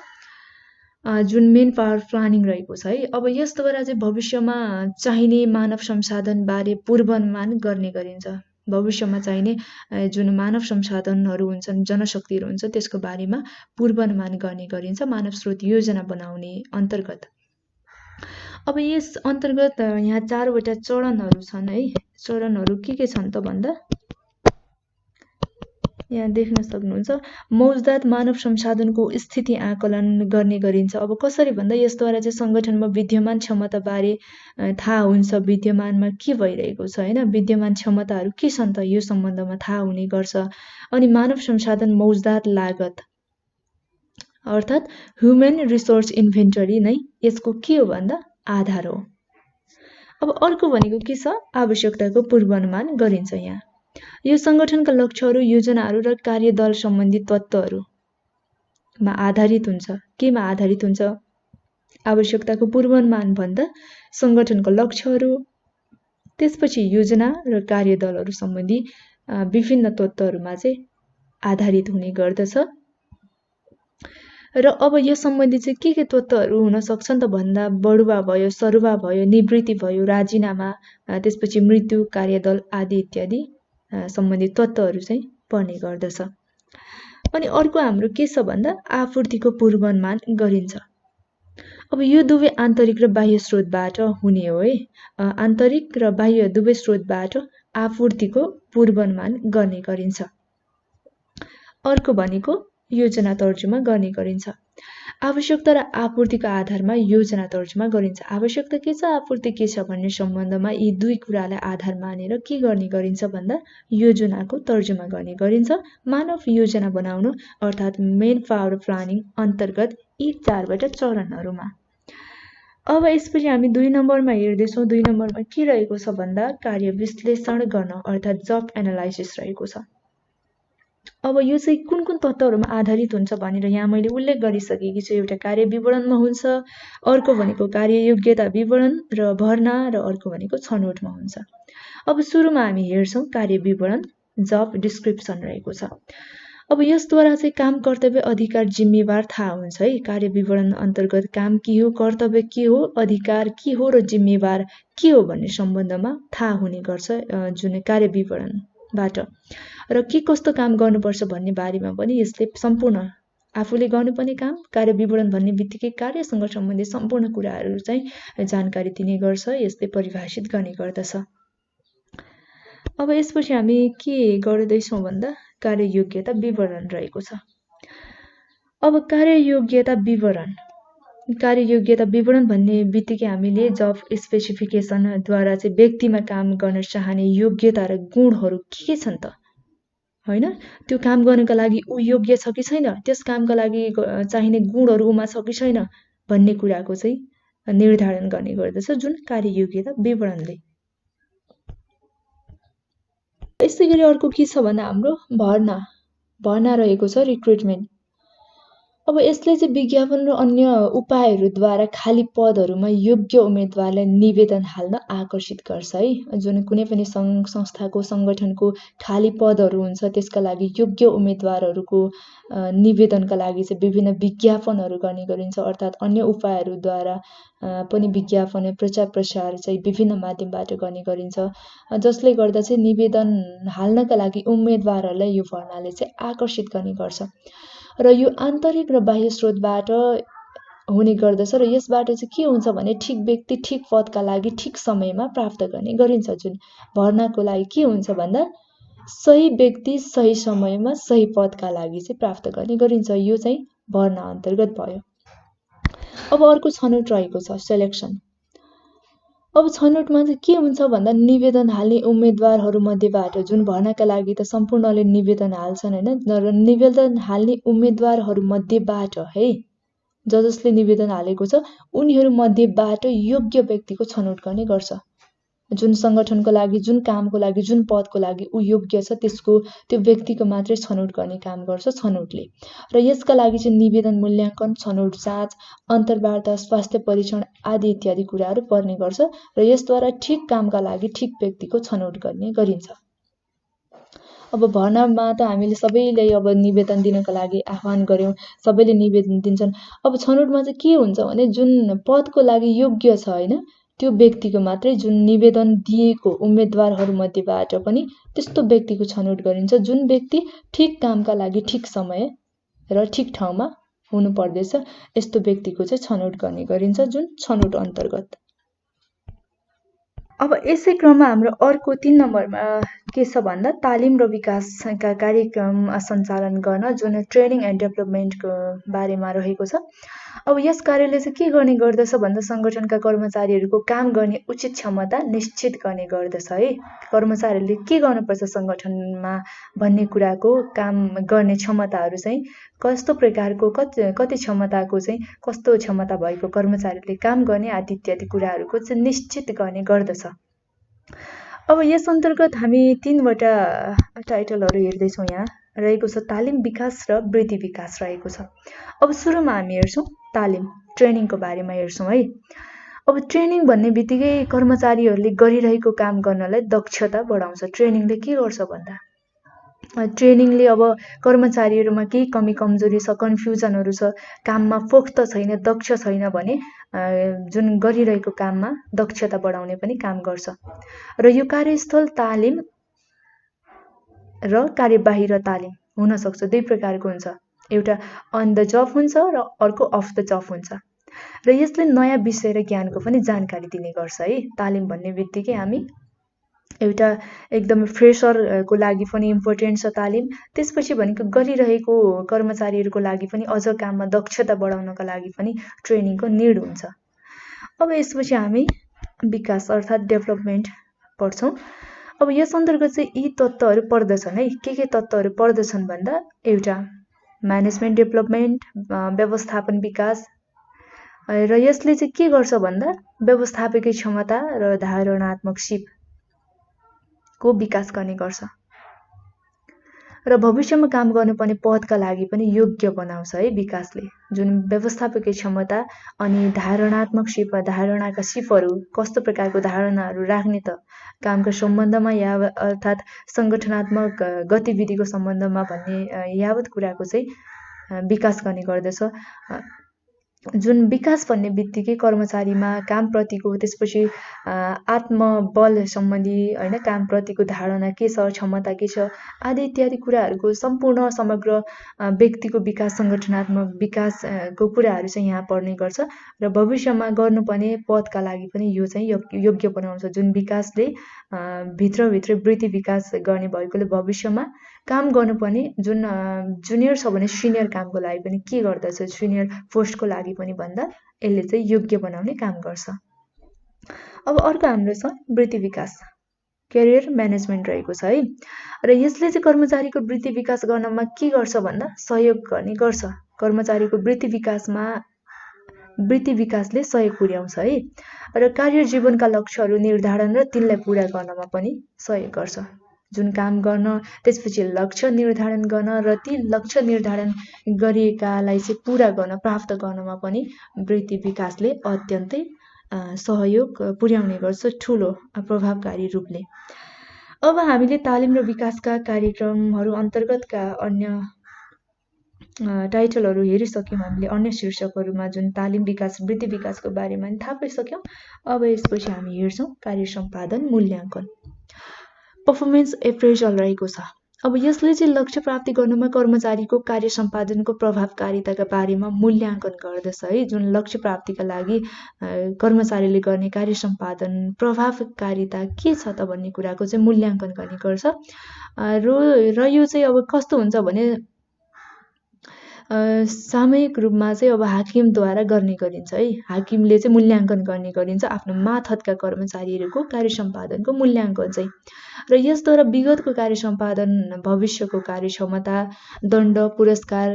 Speaker 1: जुन मेन पावर प्लानिङ रहेको छ है। अब यसद्वारा चाहिँ भविष्यमा चाहिने मानव संसाधनबारे पूर्वानुमान गर्ने गरिन्छ। भविष्यमा चाहिने जुन मानव संसाधनहरू हुन्छन्, जनशक्तिहरू हुन्छ, त्यसको बारेमा पूर्वानुमान गर्ने गरिन्छ मानव स्रोत योजना बनाउने अन्तर्गत। अब यस अन्तर्गत यहाँ 4वटा चरणहरू छन् है। चरणहरू के छन् त भन्दा यहाँ देख्न सक्नुहुन्छ। मौजदात मानव संसाधनको स्थिति आकलन गर्ने गरिन्छ। अब कसरी भन्दा यसद्वारा चाहिँ सङ्गठनमा विद्यमान क्षमताबारे थाहा हुन्छ, विद्यमानमा के भइरहेको छ हैन, विद्यमान क्षमताहरू के छन् त यो सम्बन्धमा थाहा हुने गर्छ। अनि मानव संसाधन मौजदात लागत अर्थात् ह्युमन रिसोर्स इन्भेन्टरी नै यसको के हो भन्दा आधार हो। अब अर्को भनेको के छ, आवश्यकताको पूर्वानुमान गरिन्छ। यहाँ यो सङ्गठनका लक्ष्यहरू, योजनाहरू र कार्यदल सम्बन्धी तत्त्वहरूमा आधारित हुन्छ। केमा आधारित हुन्छ? आवश्यकताको पूर्वानुमान भन्दा सङ्गठनको लक्ष्यहरू, त्यसपछि योजना र कार्यदलहरू सम्बन्धी विभिन्न तत्त्वहरूमा चाहिँ आधारित हुने गर्दछ। र अब यो सम्बन्धी चाहिँ के तत्त्वहरू हुन सक्छन् त भन्दा बढुवा भयो, सरुवा भयो, निवृत्ति भयो, राजीनामा, त्यसपछि मृत्यु, कार्यदल आदि इत्यादि सम्बन्धित तत्त्वहरू चाहिँ पर्ने गर्दछ। अनि अर्को हाम्रो के छ भन्दा आपूर्तिको पूर्वानुमान गरिन्छ। अब यो दुवै आन्तरिक र बाह्य स्रोतबाट हुने हो है। आन्तरिक र बाह्य दुवै स्रोतबाट आपूर्तिको पूर्वानुमान गर्ने गरिन्छ। अर्को भनेको योजना तर्जुमा गर्ने गरिन्छ। आवश्यकता र आपूर्तिको आधारमा योजना तर्जुमा गरिन्छ। आवश्यकता के छ, आपूर्ति के छ भन्ने सम्बन्धमा यी दुई कुरालाई आधार मानेर के गर्ने गरिन्छ भन्दा योजनाको तर्जुमा गर्ने गरिन्छ। मानव योजना बनाउनु अर्थात् मेन पावर प्लानिङ अन्तर्गत यी 4वटा चरणहरूमा। अब यसपछि हामी 2 नम्बरमा हेर्दैछौँ। 2 नम्बरमा के रहेको छ भन्दा कार्य विश्लेषण गर्न अर्थात् जब एनालाइसिस रहेको छ। अब यो चाहिँ कुन कुन तत्त्वहरूमा आधारित हुन्छ भनेर यहाँ मैले उल्लेख गरिसकेकी छु। एउटा कार्य विवरणमा हुन्छ, अर्को भनेको कार्य योग्यता विवरण र भर्ना, र अर्को भनेको छनौटमा हुन्छ। अब सुरुमा हामी हेर्छौँ कार्य विवरण, जब डिस्क्रिप्सन रहेको छ। अब यसद्वारा चाहिँ काम, कर्तव्य, अधिकार, जिम्मेवार थाहा हुन्छ है। कार्य विवरण अन्तर्गत काम के हो, कर्तव्य के हो, अधिकार के हो र जिम्मेवार के हो भन्ने सम्बन्धमा थाहा हुने गर्छ जुन कार्य विवरणबाट। र के कस्तो काम गर्नुपर्छ भन्ने बारेमा पनि यसले सम्पूर्ण आफूले गर्नुपर्ने काम, कार्य विवरण भन्ने बित्तिकै कार्यसँग सम्बन्धित सम्पूर्ण कुराहरू चाहिँ जानकारी दिने गर्छ, यसले परिभाषित गर्ने गर्दछ। अब यसपछि हामी के गर्दैछौँ भन्दा कार्य योग्यता विवरण रहेको छ। अब कार्य योग्यता विवरण भन्ने बित्तिकै हामीले जब स्पेसिफिकेसनद्वारा चाहिँ व्यक्तिमा काम गर्न चाहने योग्यता र गुणहरू के छन् त हैन, त्यो काम गर्नका लागि ऊ योग्य छ कि छैन, त्यस कामका लागि चाहिने गुणहरू उमा छ कि छैन भन्ने कुराको चाहिँ निर्धारण गर्ने गर्दछ जुन कार्य योग्यता विवरणले। यसै गरी अर्को के छ भन्दा हाम्रो भर्ना रहेको छ, रिक्रुटमेन्ट। अब यसले चाहिँ विज्ञापन र अन्य उपायहरूद्वारा खाली पदहरूमा योग्य उम्मेदवारलाई निवेदन हाल्न आकर्षित गर्छ है। जुन कुनै पनि सङ्घ संस्थाको सङ्गठनको खाली पदहरू हुन्छ त्यसका लागि योग्य उम्मेदवारहरूको निवेदनका लागि चाहिँ विभिन्न विज्ञापनहरू गर्ने गरिन्छ, अर्थात् अन्य उपायहरूद्वारा पनि विज्ञापन प्रचार प्रसार चाहिँ विभिन्न माध्यमबाट गर्ने गरिन्छ, जसले गर्दा चाहिँ निवेदन हाल्नका लागि उम्मेदवारहरूलाई यो भर्नाले चाहिँ आकर्षित गर्ने गर्छ। र यो आन्तरिक र बाह्य स्रोतबाट हुने गर्दछ र यसबाट चाहिँ के हुन्छ भने ठिक व्यक्ति ठिक पदका लागि ठिक समयमा प्राप्त गर्ने गरिन्छ। जुन भर्नाको लागि के हुन्छ भन्दा सही व्यक्ति सही समयमा सही पदका लागि चाहिँ प्राप्त गर्ने गरिन्छ। यो चाहिँ भर्ना अन्तर्गत भयो। अब अर्को छनौट रहेको छ सेलेक्सन। अब छनौटमा चाहिँ के हुन्छ भन्दा निवेदन हाल्ने उम्मेदवारहरूमध्येबाट जुन भर्नाका लागि त सम्पूर्णले निवेदन हाल्छन् होइन, र निवेदन हाल्ने उम्मेदवारहरूमध्येबाट है जसले निवेदन हालेको छ उनीहरूमध्येबाट योग्य व्यक्तिको छनौट गर्ने गर्छ। जुन सङ्गठनको लागि, जुन कामको लागि, जुन पदको लागि ऊ योग्य छ त्यो व्यक्तिको मात्रै छनौट गर्ने काम गर्छ छनौटले। र यसका लागि चाहिँ निवेदन मूल्याङ्कन, छनौट जाँच, अन्तर्वार्ता, स्वास्थ्य परीक्षण आदि इत्यादि कुराहरू पर्ने गर्छ र यसद्वारा ठिक कामका लागि ठिक व्यक्तिको छनौट गर्ने गरिन्छ। अब भर्नामा त हामीले सबैले अब निवेदन दिनको लागि आह्वान गर्यौँ, सबैले निवेदन दिन्छन्। अब छनौटमा चाहिँ के हुन्छ भने जुन पदको लागि योग्य छ होइन त्यो व्यक्तिको मात्रै, जुन निवेदन दिएको उम्मेदवारहरूमध्येबाट पनि त्यस्तो व्यक्तिको छनौट गरिन्छ जुन व्यक्ति ठिक कामका लागि ठिक समय र ठिक ठाउँमा हुनु पर्दछ, यस्तो व्यक्तिको चाहिँ छनौट गर्ने गरिन्छ जुन छनौट अन्तर्गत। अब यसै क्रममा हाम्रो अर्को 3 नम्बरमा के छ भन्दा तालिम र विकासका कार्यक्रम सञ्चालन गर्न जुन ट्रेनिङ एन्ड डेभलपमेन्टको बारेमा रहेको छ। अब यस कार्यले चाहिँ के गर्ने गर्दछ भन्दा सङ्गठनका कर्मचारीहरूको काम गर्ने उचित क्षमता निश्चित गर्ने गर्दछ है। कर्मचारीहरूले के गर्नुपर्छ सङ्गठनमा भन्ने कुराको काम गर्ने क्षमताहरू चाहिँ कस्तो प्रकारको कति क्षमताको चाहिँ कस्तो क्षमता भएको कर्मचारीले काम गर्ने आदि इत्यादि कुराहरूको चाहिँ निश्चित गर्ने गर्दछ। अब यस अन्तर्गत हामी 3वटा टाइटलहरू हेर्दैछौँ। यहाँ रहेको छ तालिम विकास र वृद्धि विकास रहेको छ। अब सुरुमा हामी हेर्छौँ तालिम ट्रेनिङको बारेमा हेर्छौँ है। अब ट्रेनिङ भन्ने बित्तिकै कर्मचारीहरूले गरिरहेको काम गर्नलाई दक्षता बढाउँछ। ट्रेनिङले के गर्छ भन्दा ट्रेनिङले अब कर्मचारीहरूमा केही कमी कमजोरी छ, कन्फ्युजनहरू छ, काममा पोख्त छैन, दक्ष छैन भने जुन गरिरहेको काममा दक्षता बढाउने पनि काम गर्छ। र यो कार्यस्थल तालिम र कार्यबाहिर तालिम हुन सक्छ, 2 प्रकारको हुन्छ। एउटा अन द जब हुन्छ र अर्को अफ द जब हुन्छ। र यसले नयाँ विषय र ज्ञानको पनि जानकारी दिने गर्छ है। तालिम भन्ने बित्तिकै हामी एउटा एकदम फ्रेसरको लागि पनि इम्पोर्टेन्ट छ तालिम। त्यसपछि भनेको गरिरहेको कर्मचारीहरूको लागि पनि अझ काममा दक्षता बढाउनका लागि पनि ट्रेनिङको निड हुन्छ। अब यसपछि हामी विकास अर्थात् डेभलपमेन्ट पढ्छौँ। अब यस अन्तर्गत चाहिँ यी तत्त्वहरू पर्दछन् है। के तत्त्वहरू पर्दछन् भन्दा एउटा म्यानेजमेन्ट डेभलपमेन्ट, व्यवस्थापन विकास, र यसले चाहिँ के गर्छ भन्दा व्यवस्थापकीय क्षमता र धारणात्मक सिपको विकास गर्ने गर्छ र भविष्यमा काम गर्नुपर्ने पदका लागि पनि योग्य बनाउँछ है विकासले। जुन व्यवस्थापकीय क्षमता अनि धारणात्मक सिप, धारणाका सिपहरू कस्तो प्रकारको धारणाहरू राख्ने त कामको सम्बन्धमा या अर्थात् सङ्गठनात्मक गतिविधिको सम्बन्धमा भन्ने यावत कुराको चाहिँ विकास गर्ने गर्दछ। जुन विकास भन्ने बित्तिकै कर्मचारीमा कामप्रतिको, त्यसपछि आत्मबल सम्बन्धी होइन, कामप्रतिको धारणा के छ, क्षमता के छ आदि इत्यादि कुराहरूको सम्पूर्ण समग्र व्यक्तिको विकास, सङ्गठनात्मक विकासको कुराहरू चाहिँ यहाँ पर्ने गर्छ र भविष्यमा गर्नुपर्ने पदका लागि पनि यो चाहिँ योग्य बनाउँछ। जुन विकासले भित्रभित्रै वृद्धि विकास गर्ने भएकोले भविष्यमा काम गर्नुपर्ने जुन जुनियर छ भने सिनियर कामको लागि पनि के गर्दछ, सिनियर पोस्टको लागि पनि भन्दा यसले चाहिँ योग्य बनाउने काम गर्छ। अब अर्को हाम्रो छ वृद्धि विकास, करियर म्यानेजमेन्ट रहेको छ है। र यसले चाहिँ कर्मचारीको वृद्धि विकास गर्नमा के गर्छ भन्दा सहयोग गर्ने गर्छ। कर्मचारीको वृद्धि विकासले सहयोग पुर्याउँछ है र कार्य जीवनका लक्ष्यहरू निर्धारण र तिनलाई पुरा गर्नमा पनि सहयोग गर्छ। जुन काम गर्न, त्यसपछि लक्ष्य निर्धारण गर्न र ती लक्ष्य निर्धारण गरिएकालाई चाहिँ पुरा गर्न, प्राप्त गर्नमा पनि वृद्धि विकासले अत्यन्तै सहयोग पुर्याउने गर्छ ठुलो प्रभावकारी रूपले। अब हामीले तालिम र विकासका कार्यक्रमहरू अन्तर्गतका अन्य टाइटलहरू हेरिसक्यौँ। हामीले अन्य शीर्षकहरूमा जुन तालिम विकास, वृद्धि विकासको बारेमा नि थाहा पाइसक्यौँ। अब यसपछि हामी हेर्छौँ कार्य सम्पादन मूल्याङ्कन, पर्फर्मेन्स एप्रेजल रहेको छ। अब यसले चाहिँ लक्ष्य प्राप्ति गर्नुमा कर्मचारीको कार्य सम्पादनको प्रभावकारिताका बारेमा मूल्याङ्कन गर्दछ है। जुन लक्ष्य प्राप्तिका लागि कर्मचारीले गर्ने कार्य सम्पादन प्रभावकारिता के छ त भन्ने कुराको चाहिँ मूल्याङ्कन गर्ने गर्छ। र यो चाहिँ अब कस्तो हुन्छ भने सामूहिक रूपमा चाहिँ अब हाकिमद्वारा गर्ने गरिन्छ है। हाकिमले चाहिँ मूल्याङ्कन गर्ने गरिन्छ आफ्नो मातहतका कर्मचारीहरूको कार्य सम्पादनको मूल्याङ्कन चाहिँ। र यसद्वारा विगतको कार्य सम्पादन, भविष्यको कार्यक्षमता, दण्ड, पुरस्कार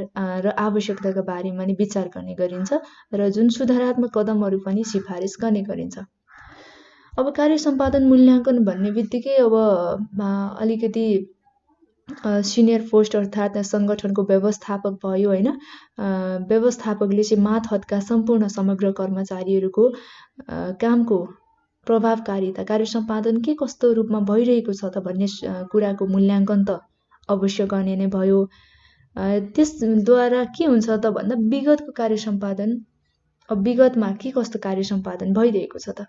Speaker 1: र आवश्यकताका बारेमा नि विचार गर्ने गरिन्छ र जुन सुधारात्मक कदमहरू पनि सिफारिस गर्ने गरिन्छ। अब कार्य सम्पादन मूल्याङ्कन भन्ने बित्तिकै अब अलिकति सिनियर पोस्ट अर्थात् सङ्गठनको व्यवस्थापक भयो होइन। व्यवस्थापकले चाहिँ मातहतका सम्पूर्ण समग्र कर्मचारीहरूको कामको प्रभावकारिता, कार्य सम्पादन के कस्तो रूपमा भइरहेको छ त भन्ने कुराको मूल्याङ्कन त अवश्य गर्ने नै भयो। त्यसद्वारा के हुन्छ त भन्दा विगतको कार्य सम्पादन, विगतमा के कस्तो कार्य सम्पादन भइरहेको छ त,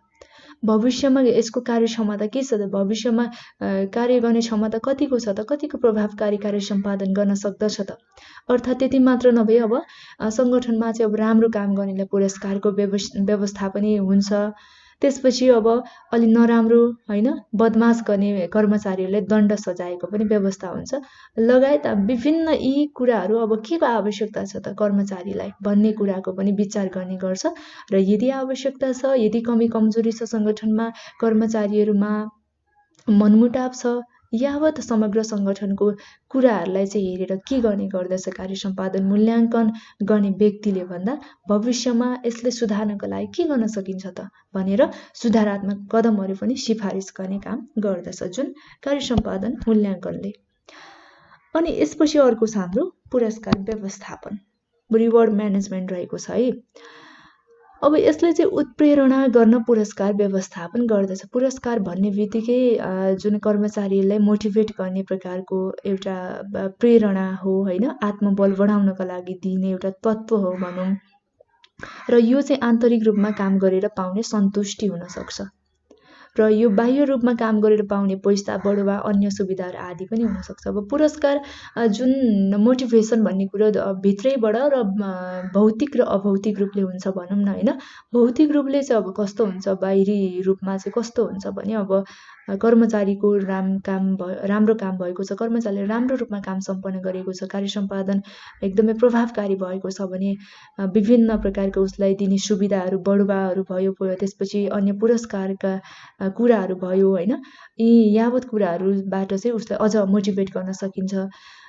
Speaker 1: भविष्यमा यसको कार्यक्षमता के छ त, भविष्यमा कार्य गर्ने क्षमता कतिको छ त, कतिको प्रभावकारी कार्य सम्पादन गर्न सक्दछ त। अर्थात् त्यति मात्र नभए अब सङ्गठनमा चाहिँ अब राम्रो काम गर्नेलाई पुरस्कारको व्यवस्था पनि हुन्छ। त्यसपछि अब अलि नराम्रो होइन बदमास गर्ने कर्मचारीहरूलाई दण्ड सजायको पनि व्यवस्था हुन्छ लगायत विभिन्न यी कुराहरू अब के को आवश्यकता छ त कर्मचारीलाई भन्ने कुराको पनि विचार गर्ने गर्छ। र यदि आवश्यकता छ, यदि कमी कमजोरी छ सङ्गठनमा, कर्मचारीहरूमा मनमुटाव छ, यावत समग्र सङ्गठनको कुराहरूलाई चाहिँ हेरेर के गर्ने गर्दछ कार्य सम्पादन मूल्याङ्कन गर्ने व्यक्तिले भन्दा भविष्यमा यसले सुधार्नको लागि के गर्न सकिन्छ त भनेर सुधारात्मक कदमहरू पनि सिफारिस गर्ने काम गर्दछ जुन कार्य सम्पादन मूल्याङ्कनले। अनि यसपछि अर्को छ हाम्रो पुरस्कार व्यवस्थापन, रिवार्ड म्यानेजमेन्ट रहेको छ है। अब यसले चाहिँ उत्प्रेरणा गर्न पुरस्कार व्यवस्थापन गर्दछ। पुरस्कार भन्ने बित्तिकै जुन कर्मचारीलाई मोटिभेट गर्ने प्रकारको एउटा प्रेरणा हो होइन, आत्मबल बढाउनका लागि दिने एउटा तत्त्व हो भनौँ। र यो चाहिँ आन्तरिक रूपमा काम गरेर पाउने सन्तुष्टि हुन सक्छ र यो बाह्य रूपमा काम गरेर पाउने पैसा, बढुवा, अन्य सुविधाहरू आदि पनि हुन सक्छ। अब पुरस्कार जुन मोटिभेसन भन्ने कुरो भित्रैबाट र भौतिक र अभौतिक रूपले हुन्छ भनौँ न होइन। भौतिक रूपले चाहिँ अब कस्तो हुन्छ, बाहिरी रूपमा चाहिँ कस्तो हुन्छ भने अब कर्मचारीको राम्रो काम भएको छ, कर्मचारीले राम्रो रूपमा काम सम्पन्न गरेको छ, कार्य सम्पादन एकदमै प्रभावकारी भएको छ भने विभिन्न प्रकारको उसलाई दिने सुविधाहरू, बढुवाहरू भयो, त्यसपछि अन्य पुरस्कारका कुराहरू भयो होइन। यी यावत कुराहरूबाट चाहिँ उसलाई अझ मोटिभेट गर्न सकिन्छ।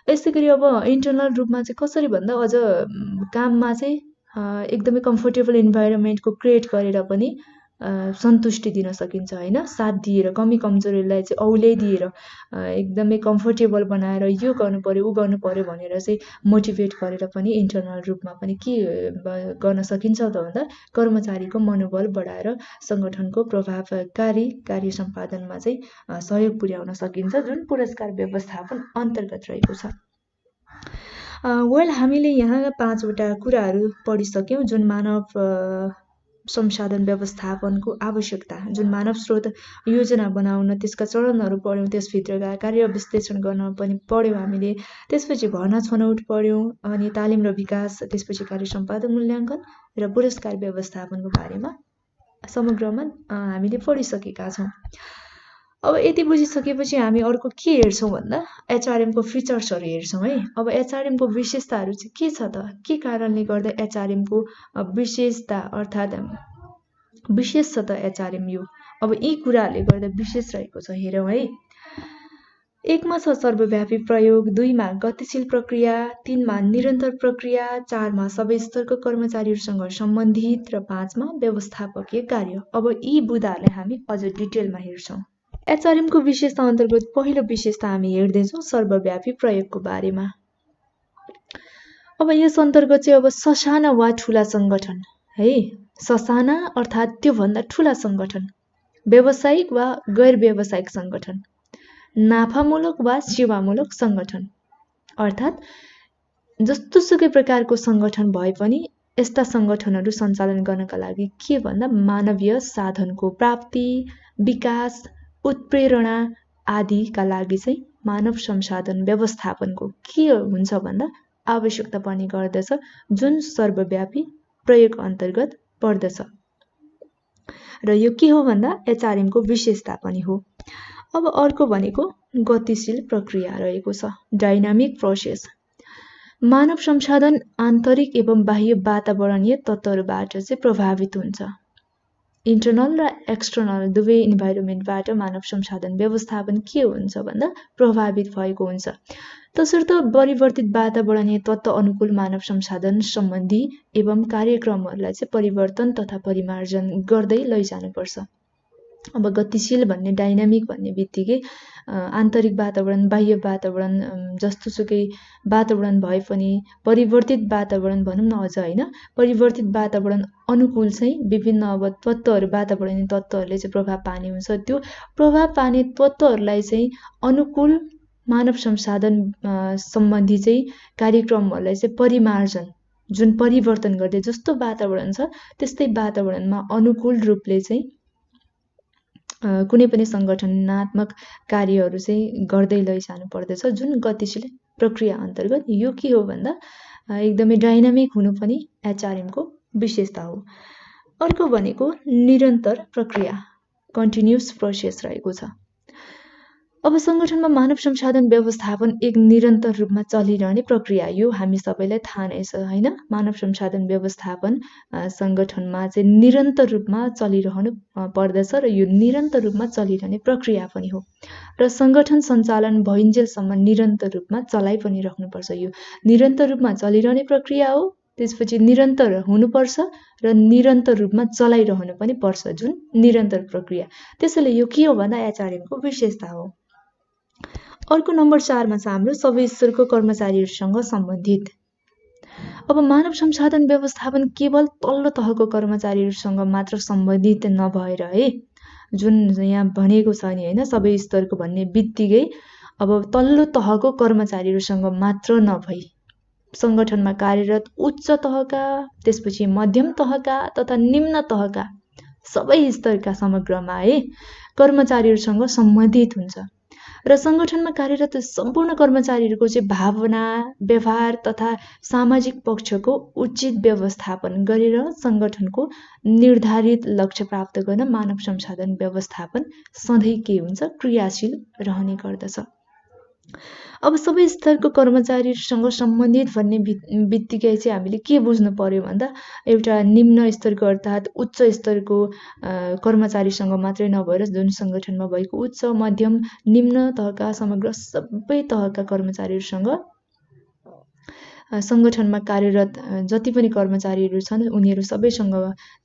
Speaker 1: यसै गरी अब इन्टरनल रूपमा चाहिँ कसरी भन्दा अझ काममा चाहिँ एकदमै कम्फोर्टेबल इन्भाइरोमेन्टको क्रिएट गरेर पनि सन्तुष्टि दिन सकिन्छ होइन। साथ दिएर कमी कमजोरीलाई चाहिँ औल्याइदिएर एकदमै कम्फोर्टेबल बनाएर यो गर्नु पर्यो ऊ गर्नु पर्यो भनेर चाहिँ मोटिभेट गरेर पनि इन्टरनल रूपमा पनि के गर्न सकिन्छ त भन्दा कर्मचारीको मनोबल बढाएर सङ्गठनको प्रभावकारी कार्य सम्पादनमा चाहिँ सहयोग पुर्याउन सकिन्छ जुन पुरस्कार व्यवस्थापन अन्तर्गत रहेको छ। हामीले यहाँ 5वटा कुराहरू पढिसक्यौँ जुन मानव संसाधन व्यवस्थापनको आवश्यकता, जुन मानव स्रोत योजना बनाउन त्यसका चरणहरू पढ्यौँ, त्यसभित्रका कार्य विश्लेषण गर्न पनि पढ्यौँ हामीले। त्यसपछि भर्ना छनौट पढ्यौँ अनि तालिम र विकास, त्यसपछि कार्य सम्पादन मूल्याङ्कन र पुरस्कार व्यवस्थापनको बारेमा समग्रमा हामीले पढिसकेका छौँ। अब यति बुझिसकेपछि हामी अर्को के हेर्छौँ भन्दा एचआरएमको फिचर्सहरू हेर्छौँ है। अब एचआरएमको विशेषताहरू चाहिँ के छ त, के कारणले गर्दा एचआरएमको विशेषता अर्थात् विशेष छ त एचआरएम यो। अब यी कुराहरूले गर्दा विशेष रहेको छ हेरौँ है। 1मा छ सर्वव्यापी प्रयोग, 2मा गतिशील प्रक्रिया, 3मा निरन्तर प्रक्रिया, 4मा सबै स्तरको कर्मचारीहरूसँग सम्बन्धित र 5मा व्यवस्थापकीय कार्य। अब यी बुदाहरूलाई हामी अझ डिटेलमा हेर्छौँ। एचआरएमको विशेषता अन्तर्गत पहिलो विशेषता हामी हेर्दैछौँ सर्वव्यापी प्रयोगको बारेमा। अब यस अन्तर्गत चाहिँ अब ससाना वा ठुला सङ्गठन है, ससाना अर्थात् त्योभन्दा ठुला सङ्गठन, व्यावसायिक वा गैर व्यावसायिक सङ्गठन, नाफामूलक वा सेवामूलक सङ्गठन अर्थात् जस्तो सुकै प्रकारको सङ्गठन भए पनि यस्ता सङ्गठनहरू सञ्चालन गर्नका लागि के भन्दा मानवीय साधनको प्राप्ति, विकास, उत्प्रेरणा आदिका लागि चाहिँ मानव संसाधन व्यवस्थापनको के हुन्छ भन्दा आवश्यकता पर्ने गर्दछ जुन सर्वव्यापी प्रयोग अन्तर्गत पर्दछ र यो के हो भन्दा एचआरएमको विशेषता पनि हो। अब अर्को भनेको गतिशील प्रक्रिया रहेको छ, डाइनामिक प्रोसेस। मानव संसाधन आन्तरिक एवं बाह्य वातावरणीय तत्त्वहरूबाट चाहिँ प्रभावित हुन्छ। इन्टर्नल र एक्सटर्नल दुवै इन्भाइरोमेन्टबाट मानव संसाधन व्यवस्थापन के हुन्छ भन्दा प्रभावित भएको हुन्छ। तसर्थ परिवर्तित वातावरणीय तत्त्व अनुकूल मानव संसाधन सम्बन्धी एवं कार्यक्रमहरूलाई चाहिँ परिवर्तन तथा परिमार्जन गर्दै लैजानुपर्छ। अब गतिशील भन्ने डाइनामिक भन्ने बित्तिकै आन्तरिक वातावरण बाह्य वातावरण जस्तोसुकै वातावरण भए पनि परिवर्तित वातावरण भनौँ न अझ होइन, परिवर्तित वातावरण अनुकूल चाहिँ विभिन्न अब तत्त्वहरू वातावरणीय तत्त्वहरूले चाहिँ प्रभाव पार्ने हुन्छ। त्यो प्रभाव पार्ने तत्त्वहरूलाई चाहिँ अनुकूल मानव संसाधन सम्बन्धी चाहिँ कार्यक्रमहरूलाई चाहिँ परिमार्जन जुन परिवर्तन गर्दै जस्तो वातावरण छ त्यस्तै वातावरणमा अनुकूल रूपले चाहिँ कुनै पनि सङ्गठनात्मक कार्यहरू चाहिँ गर्दै लैजानु पर्दछ। जुन गतिशील प्रक्रिया अन्तर्गत यो के हो भन्दा एकदमै डाइनामिक हुनु पनि एचआरएमको विशेषता हो। अर्को भनेको निरन्तर प्रक्रिया कन्टिन्युस प्रोसेस रहेको छ। अब सङ्गठनमा मानव संसाधन व्यवस्थापन एक निरन्तर रूपमा चलिरहने प्रक्रिया, यो हामी सबैलाई थाहा नै छ होइन। मानव संसाधन व्यवस्थापन सङ्गठनमा चाहिँ निरन्तर रूपमा चलिरहनु पर्दछ र यो निरन्तर रूपमा चलिरहने प्रक्रिया पनि हो र सङ्गठन सञ्चालन भइन्जेलसम्म निरन्तर रूपमा चलाइ पनि राख्नुपर्छ। यो निरन्तर रूपमा चलिरहने प्रक्रिया हो, त्यसपछि निरन्तर हुनुपर्छ र निरन्तर रूपमा चलाइरहनु पनि पर्छ, जुन निरन्तर प्रक्रिया। त्यसैले यो के हो भन्दा एचआरएमको विशेषता हो। अर्को नम्बर 4 मा छ हाम्रो सबै स्तरको कर्मचारीहरूसँग सम्बन्धित। अब मानव संसाधन व्यवस्थापन केवल तल्लो तहको कर्मचारीहरूसँग मात्र सम्बन्धित नभएर है, जुन यहाँ भनेको छ नि होइन, सबै स्तरको भन्ने बित्तिकै अब तल्लो तहको कर्मचारीहरूसँग मात्र नभई सङ्गठनमा कार्यरत उच्च तहका, त्यसपछि मध्यम तहका तथा निम्न तहका सबै स्तरका समग्रमा है कर्मचारीहरूसँग सम्बन्धित हुन्छ र सङ्गठनमा कार्यरत सम्पूर्ण कर्मचारीहरूको चाहिँ भावना, व्यवहार तथा सामाजिक पक्षको उचित व्यवस्थापन गरेर सङ्गठनको निर्धारित लक्ष्य प्राप्त गर्न मानव संसाधन व्यवस्थापन सधैँ के हुन्छ, क्रियाशील रहने गर्दछ। अब सबै स्तरको कर्मचारीहरूसँग सम्बन्धित भन्ने बित्तिकै चाहिँ हामीले के बुझ्नु पर्यो भन्दा एउटा निम्न स्तरको अर्थात् उच्च स्तरको कर्मचारीसँग मात्रै नभएर जुन सङ्गठनमा भएको उच्च मध्यम निम्न तहका समग्र सबै तहका कर्मचारीहरूसँग सङ्गठनमा कार्यरत जति पनि कर्मचारीहरू छन् उनीहरू सबैसँग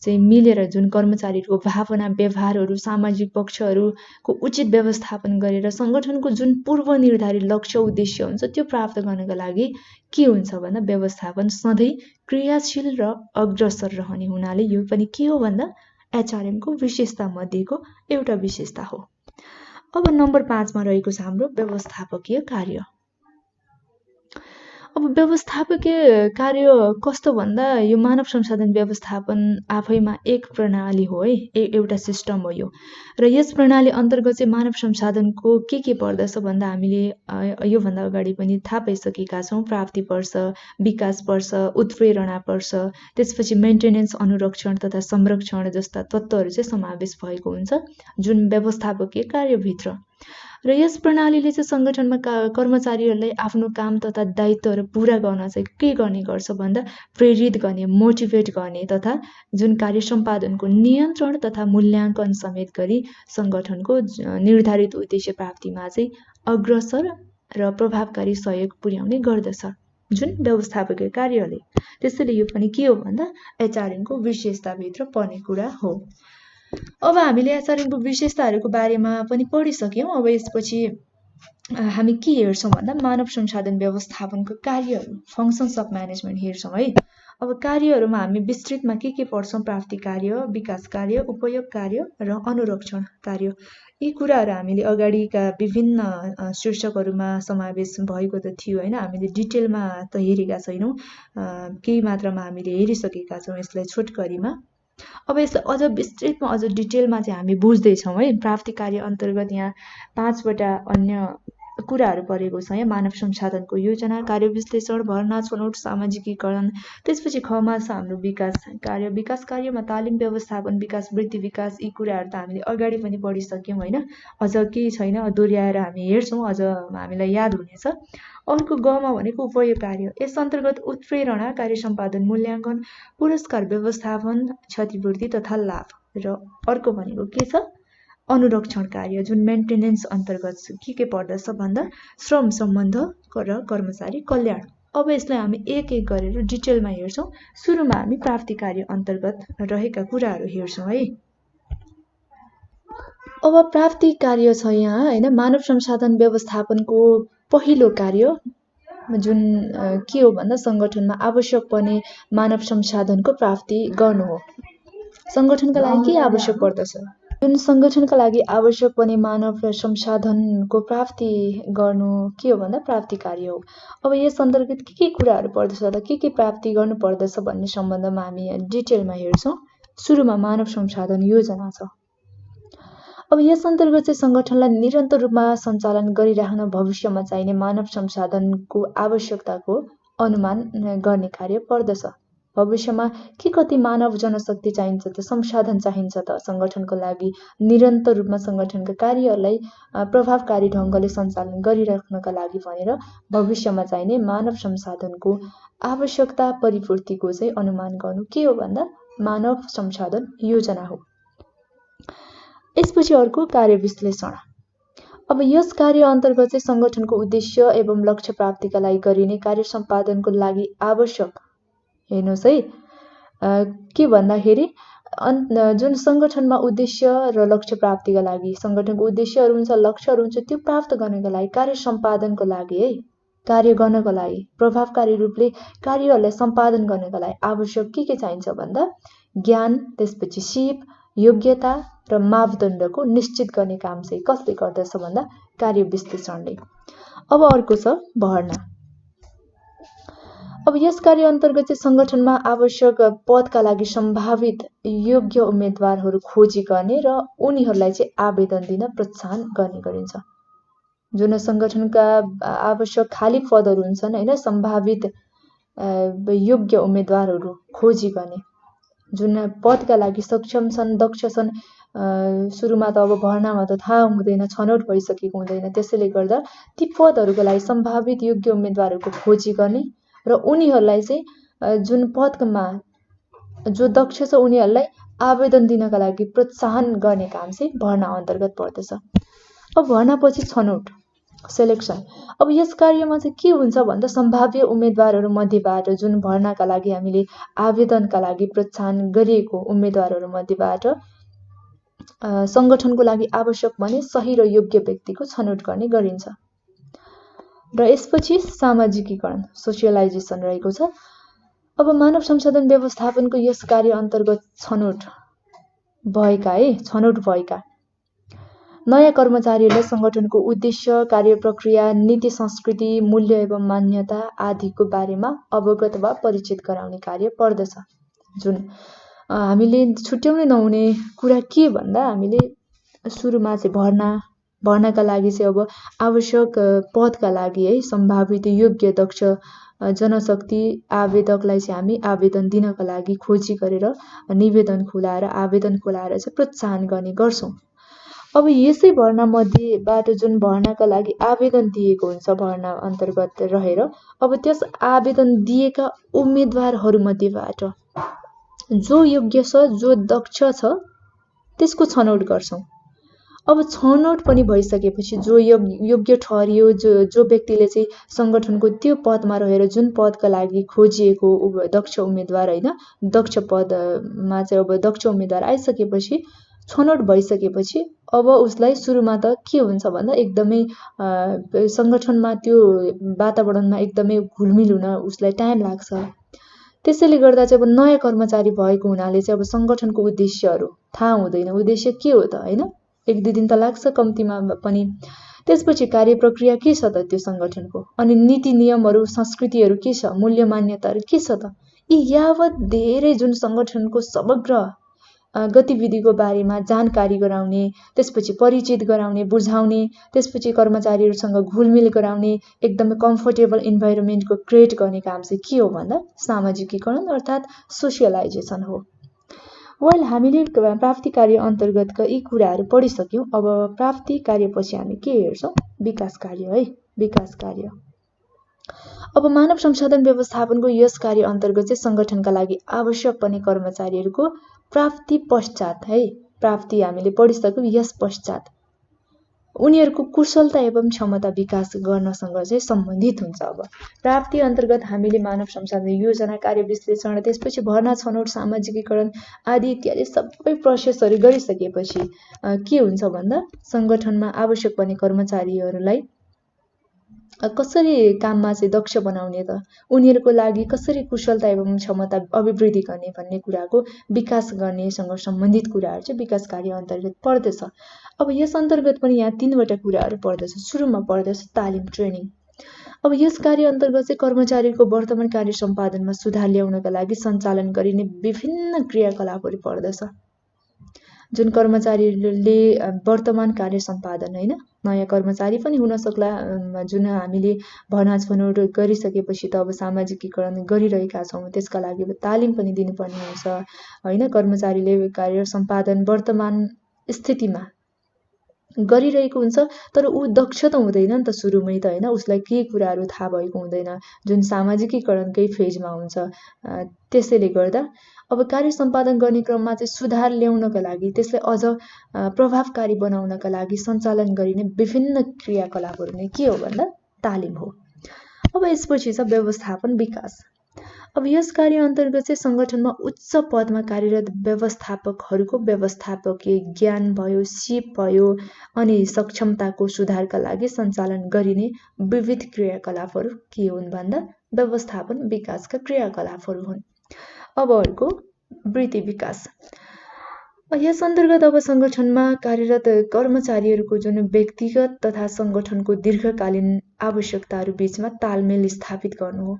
Speaker 1: चाहिँ मिलेर जुन कर्मचारीहरूको भावना, व्यवहारहरू, सामाजिक पक्षहरूको उचित व्यवस्थापन गरेर सङ्गठनको जुन पूर्व निर्धारित लक्ष्य उद्देश्य हुन्छ त्यो प्राप्त गर्नका लागि के हुन्छ भन्दा व्यवस्थापन सधैँ क्रियाशील र अग्रसर रहने हुनाले यो पनि के हो भन्दा एचआरएमको विशेषता मध्येको एउटा विशेषता हो। अब नम्बर 5 मा रहेको छ हाम्रो व्यवस्थापकीय कार्य। अब व्यवस्थापकीय कार्य कस्तो भन्दा यो मानव संसाधन व्यवस्थापन आफैमा एक प्रणाली हो है, एउटा सिस्टम हो यो र यस प्रणाली अन्तर्गत चाहिँ मानव संसाधनको के पर्दछ भन्दा हामीले योभन्दा अगाडि पनि थाहा पाइसकेका छौँ। प्राप्ति पर्छ, विकास पर्छ, उत्प्रेरणा पर्छ, त्यसपछि मेन्टेनेन्स, अनुरक्षण तथा संरक्षण जस्ता तत्त्वहरू चाहिँ समावेश भएको हुन्छ जुन व्यवस्थापकीय कार्यभित्र। र यस प्रणालीले चाहिँ सङ्गठनमा कर्मचारीहरूलाई आफ्नो काम तथा दायित्वहरू पुरा गर्न चाहिँ के गर्ने गर्छ भन्दा प्रेरित गर्ने, मोटिभेट गर्ने तथा जुन कार्य सम्पादनको नियन्त्रण तथा मूल्याङ्कन समेत गरी सङ्गठनको निर्धारित उद्देश्य प्राप्तिमा चाहिँ अग्रसर र प्रभावकारी सहयोग पुर्याउने गर्दछ जुन व्यवस्थापकीय कार्यले। त्यसैले यो पनि के हो भन्दा एचआरएमको विशेषताभित्र पर्ने कुरा हो। अब हामीले एचआरएमको विशेषताहरूको बारेमा पनि पढिसक्यौँ। अब यसपछि हामी के हेर्छौँ भन्दा मानव संसाधन व्यवस्थापनको कार्यहरू, फङ्सन्स अफ म्यानेजमेन्ट हेर्छौँ है। अब कार्यहरूमा हामी विस्तृतमा के पढ्छौँ? प्राप्ति कार्य, विकास कार्य, उपयोग कार्य र अनुरक्षण कार्य। यी कुराहरू हामीले अगाडिका विभिन्न शीर्षकहरूमा समावेश भएको त थियो होइन, हामीले डिटेलमा त हेरेका छैनौँ, केही मात्रामा हामीले हेरिसकेका छौँ यसलाई छोटकरीमा। अब यसलाई अझ विस्तृतमा अझ डिटेलमा चाहिँ हामी बुझ्दैछौँ है। प्राप्ति कार्य अन्तर्गत यहाँ 5 वटा अन्य कुराहरू परेको छ यहाँ। मानव संसाधनको योजना, कार्यविश्लेषण, भर्ना, छनौट, सामाजिकीकरण। त्यसपछि खमा छ हाम्रो विकास कार्य। विकास कार्यमा तालिम, व्यवस्थापन, विकास, वृद्धि विकास, यी कुराहरू त हामीले अगाडि पनि पढिसक्यौँ होइन, अझ केही छैन, दोहोऱ्याएर हामी हेर्छौँ, अझ हामीलाई याद हुनेछ। अर्को गमा भनेको उपयोग कार्य। यस अन्तर्गत उत्प्रेरणा, कार्य सम्पादन, मूल्याङ्कन, पुरस्कार, व्यवस्थापन, क्षतिपूर्ति तथा लाभ। र अर्को भनेको के छ, अनुरक्षण कार्य, जुन मेन्टेनेन्स अन्तर्गत के पर्दछ भन्दा श्रम सम्बन्ध र कर्मचारी कल्याण। अब यसलाई हामी एक एक गरेर डिटेलमा हेर्छौँ। सुरुमा हामी प्राप्ति कार्य अन्तर्गत रहेका कुराहरू हेर्छौँ है। अब प्राप्ति कार्य छ यहाँ होइन, मानव संसाधन व्यवस्थापनको पहिलो कार्य जुन के हो भन्दा सङ्गठनमा आवश्यक पर्ने मानव संसाधनको प्राप्ति गर्नु हो। सङ्गठनका लागि के आवश्यक पर्दछ, जुन सङ्गठनका लागि आवश्यक पर्ने मानव संसाधनको प्राप्ति गर्नु के हो भन्दा प्राप्ति कार्य हो। अब यस अन्तर्गत के कुराहरू पर्दछ र के प्राप्ति गर्नु पर्दछ भन्ने सम्बन्धमा हामी डिटेलमा हेर्छौँ। सुरुमा मानव संसाधन योजना छ। अब यस अन्तर्गत चाहिँ सङ्गठनलाई निरन्तर रूपमा सञ्चालन गरिराख्न भविष्यमा चाहिने मानव संसाधनको आवश्यकताको अनुमान गर्ने कार्य पर्दछ। भविष्यमा के कति मानव जनशक्ति चाहिन्छ त, संसाधन चाहिन्छ त सङ्गठनको लागि निरन्तर रूपमा सङ्गठनका कार्यहरूलाई प्रभावकारी ढङ्गले सञ्चालन गरिराख्नका लागि भनेर भविष्यमा चाहिने मानव संसाधनको आवश्यकता परिपूर्तिको चाहिँ अनुमान गर्नु के हो भन्दा मानव संसाधन योजना हो। यसपछि अर्को कार्य विश्लेषण। अब यस कार्य अन्तर्गत चाहिँ सङ्गठनको उद्देश्य एवं लक्ष्य प्राप्तिका लागि गरिने कार्य सम्पादनको लागि आवश्यक, हेर्नुहोस् है, के भन्दाखेरि जुन सङ्गठनमा उद्देश्य र लक्ष्य प्राप्तिका लागि सङ्गठनको उद्देश्यहरू हुन्छ, लक्ष्यहरू हुन्छ, त्यो प्राप्त गर्नको लागि कार्य सम्पादनको लागि है, कार्य गर्नको लागि प्रभावकारी रूपले कार्यहरूलाई सम्पादन गर्नको लागि आवश्यक के चाहिन्छ भन्दा ज्ञान, त्यसपछि सिप, योग्यता र मापदण्डको निश्चित गर्ने काम चाहिँ कसले गर्दछ भन्दा कार्य विश्लेषणले। अब अर्को छ भर्ना। अब यस कार्य अन्तर्गत चाहिँ सङ्गठनमा आवश्यक पदका लागि सम्भावित योग्य उम्मेदवारहरू खोजी गर्ने र उनीहरूलाई चाहिँ आवेदन दिन प्रोत्साहन गर्ने गरिन्छ। जुन सङ्गठनका आवश्यक खाली पदहरू हुन्छन् होइन, सम्भावित योग्य उम्मेदवारहरू खोजी गर्ने, जुन पदका लागि सक्षम छन्, दक्ष छन्। सुरुमा त अब भर्नामा त थाहा हुँदैन, छनौट भइसकेको हुँदैन, त्यसैले गर्दा ती पदहरूका लागि सम्भावित योग्य उम्मेदवारहरूको खोजी गर्ने र उनीहरूलाई चाहिँ जुन पदमा जो दक्ष छ उनीहरूलाई आवेदन दिनका लागि प्रोत्साहन गर्ने काम चाहिँ भर्ना अन्तर्गत पर्दछ। अब भर्नापछि छनौट, सेलेक्सन। अब यस कार्यमा चाहिँ के हुन्छ भन्दा सम्भाव्य उम्मेदवारहरू मध्येबाट जुन भर्नाका लागि हामीले आवेदनका लागि प्रोत्साहन गरिएको उम्मेदवारहरू मध्येबाट सङ्गठनको लागि आवश्यक भने सही र योग्य व्यक्तिको छनौट गर्ने गरिन्छ। र यसपछि सामाजिकीकरण, सोसियलाइजेसन रहेको छ। अब मानव संसाधन व्यवस्थापनको यस कार्य अन्तर्गत छनौट भएका नयाँ कर्मचारीहरूलाई सङ्गठनको उद्देश्य, कार्य प्रक्रिया, नीति, संस्कृति, मूल्य एवं मान्यता आदिको बारेमा अवगत वा परिचित गराउने कार्य पर्दछ। जुन हामीले छुट्याउनै नहुने कुरा के भन्दा हामीले सुरुमा चाहिँ भर्नाका लागि चाहिँ अब आवश्यक पदका लागि है सम्भावित योग्य दक्ष जनशक्ति आवेदकलाई चाहिँ हामी आवेदन दिनका लागि खोजी गरेर निवेदन खुलाएर आवेदन खुलाएर चाहिँ प्रोत्साहन गर्ने गर्छौँ। अब यसै भर्ना मध्येबाट जुन भर्नाका लागि आवेदन दिएको हुन्छ भर्ना अन्तर्गत रहेर, अब त्यस आवेदन दिएका उम्मेदवारहरू मध्येबाट जो योग्य छ, जो दक्ष छ, त्यसको छनौट गर्छौँ। अब छनौट पनि भइसकेपछि जो योग्य ठहरियो, जो व्यक्तिले चाहिँ सङ्गठनको त्यो पदमा रहेर जुन पदका लागि खोजिएको दक्ष उम्मेदवार होइन, दक्ष पदमा चाहिँ अब दक्ष उम्मेदवार आइसकेपछि, छनौट भइसकेपछि अब उसलाई सुरुमा त के हुन्छ भन्दा एकदमै सङ्गठनमा त्यो वातावरणमा एकदमै घुलमिल हुन उसलाई टाइम लाग्छ। त्यसैले गर्दा चाहिँ अब नयाँ कर्मचारी भएको हुनाले चाहिँ अब सङ्गठनको उद्देश्यहरू थाहा हुँदैन, उद्देश्य के हो त होइन, 1-2 दिन त लाग्छ कम्तीमा पनि। त्यसपछि कार्य प्रक्रिया के छ त त्यो सङ्गठनको, अनि नीति नियमहरू, संस्कृतिहरू के छ, मूल्य मान्यताहरू के छ त, यी यावत धेरै जुन सङ्गठनको समग्र गतिविधिको बारेमा जानकारी गराउने, त्यसपछि परिचित गराउने, बुझाउने, त्यसपछि कर्मचारीहरूसँग घुलमिल गराउने, एकदमै कम्फर्टेबल इन्भाइरोमेन्टको क्रिएट गर्ने काम चाहिँ के हो भन्दा सामाजिकीकरण अर्थात् सोसियलाइजेसन हो। वेल, हामीले प्राप्ति कार्य अन्तर्गतका यी कुराहरू पढिसक्यौँ। अब प्राप्ति कार्यपछि हामी के हेर्छौँ? विकास कार्य है, विकास कार्य। अब मानव संसाधन व्यवस्थापनको यस कार्य अन्तर्गत चाहिँ सङ्गठनका लागि आवश्यक पर्ने कर्मचारीहरूको प्राप्ति पश्चात है, प्राप्ति हामीले पढिसक्यौँ, यस पश्चात उनीहरूको कुशलता एवं क्षमता विकास गर्नसँग चाहिँ सम्बन्धित हुन्छ। अब प्राप्ति अन्तर्गत हामीले मानव संसाधन योजना, कार्य विश्लेषण, त्यसपछि भर्ना, छनौट, सामाजिकीकरण आदि इत्यादि सबै प्रोसेसहरू गरिसकेपछि के हुन्छ भन्दा सङ्गठनमा आवश्यक पर्ने कर्मचारीहरूलाई कसरी काममा चाहिँ दक्ष बनाउने त, उनीहरूको लागि कसरी कुशलता एवं क्षमता अभिवृद्धि गर्ने भन्ने कुराको विकास गर्नेसँग सम्बन्धित कुराहरू चाहिँ विकास कार्य अन्तर्गत पर्दछ। अब यस अन्तर्गत पनि यहाँ 3वटा कुराहरू पर्दछ। सुरुमा पर्दछ तालिम, ट्रेनिङ। अब यस कार्य अन्तर्गत चाहिँ कर्मचारीको वर्तमान कार्य सम्पादनमा सुधार ल्याउनका लागि सञ्चालन गरिने विभिन्न क्रियाकलापहरू पर्दछ। जुन कर्मचारीले वर्तमान कार्य सम्पादन होइन, नयाँ कर्मचारी पनि हुन सक्ला, जुन हामीले भर्ना छनौट गरिसकेपछि त अब सामाजिकीकरण गरिरहेका छौँ, त्यसका लागि तालिम पनि दिनुपर्ने हुन्छ होइन। कर्मचारीले कार्य सम्पादन वर्तमान स्थितिमा गरिरहेको हुन्छ तर ऊ दक्ष त हुँदैन नि त सुरुमै त होइन, उसलाई केही कुराहरू थाहा भएको हुँदैन जुन सामाजिकीकरणकै फेजमा हुन्छ। त्यसैले गर्दा अब कार्य सम्पादन गर्ने क्रममा चाहिँ सुधार ल्याउनका लागि, त्यसलाई अझ प्रभावकारी बनाउनका लागि सञ्चालन गरिने विभिन्न क्रियाकलापहरू नै के हो भन्दा तालिम हो। अब यसपछि छ व्यवस्थापन विकास। अब यस कार्य अन्तर्गत चाहिँ सङ्गठनमा उच्च पदमा कार्यरत व्यवस्थापकहरूको व्यवस्थापकीय ज्ञान भयो, सिप भयो अनि सक्षमताको सुधारका लागि सञ्चालन गरिने विविध क्रियाकलापहरू के हुन् भन्दा व्यवस्थापन विकासका क्रियाकलापहरू हुन्। अब अर्को वृत्ति विकास। यस अन्तर्गत अब सङ्गठनमा कार्यरत कर्मचारीहरूको जुन व्यक्तिगत तथा सङ्गठनको दीर्घकालीन आवश्यकताहरू बीचमा तालमेल स्थापित गर्नु हो।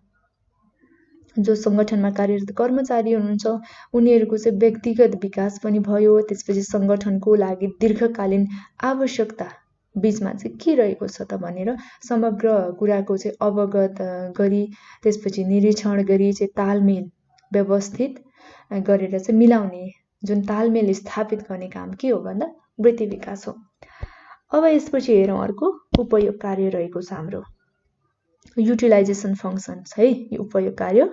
Speaker 1: जो सङ्गठनमा कार्यरत कर्मचारी हुनुहुन्छ उनीहरूको चाहिँ व्यक्तिगत विकास पनि भयो, त्यसपछि सङ्गठनको लागि दीर्घकालीन आवश्यकता बीचमा चाहिँ के रहेको छ त भनेर समग्र कुराको चाहिँ अवगत गरी, त्यसपछि निरीक्षण गरी चाहिँ तालमेल व्यवस्थित गरेर चाहिँ मिलाउने, जुन तालमेल स्थापित गर्ने काम के हो भन्दा वृत्ति विकास हो। अब यसपछि हेरौँ अर्को उपयोग कार्य रहेको छ हाम्रो युटिलाइजेसन फङ्सन्स है, यो उपयोग कार्य।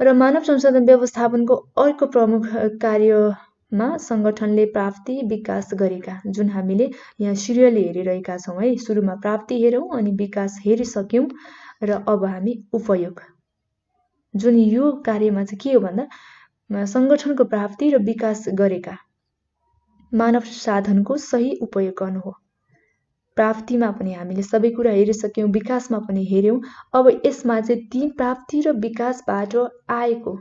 Speaker 1: र मानव संसाधन व्यवस्थापनको अर्को प्रमुख कार्यमा सङ्गठनले प्राप्ति विकास गरेका, जुन हामीले यहाँ सिरियली हेरिरहेका छौँ है, सुरुमा प्राप्ति हेरौँ अनि विकास हेरिसक्यौँ र अब हामी उपयोग, जुन यो कार्यमा चाहिँ के हो भन्दा सङ्गठनको प्राप्ति र विकास गरेका मानव साधनको सही उपयोग गर्नु हो। प्राप्तिमा पनि हामीले सबै कुरा हेरिसक्यौँ, विकासमा पनि हेऱ्यौँ। अब यसमा चाहिँ ती प्राप्ति र विकासबाट आएको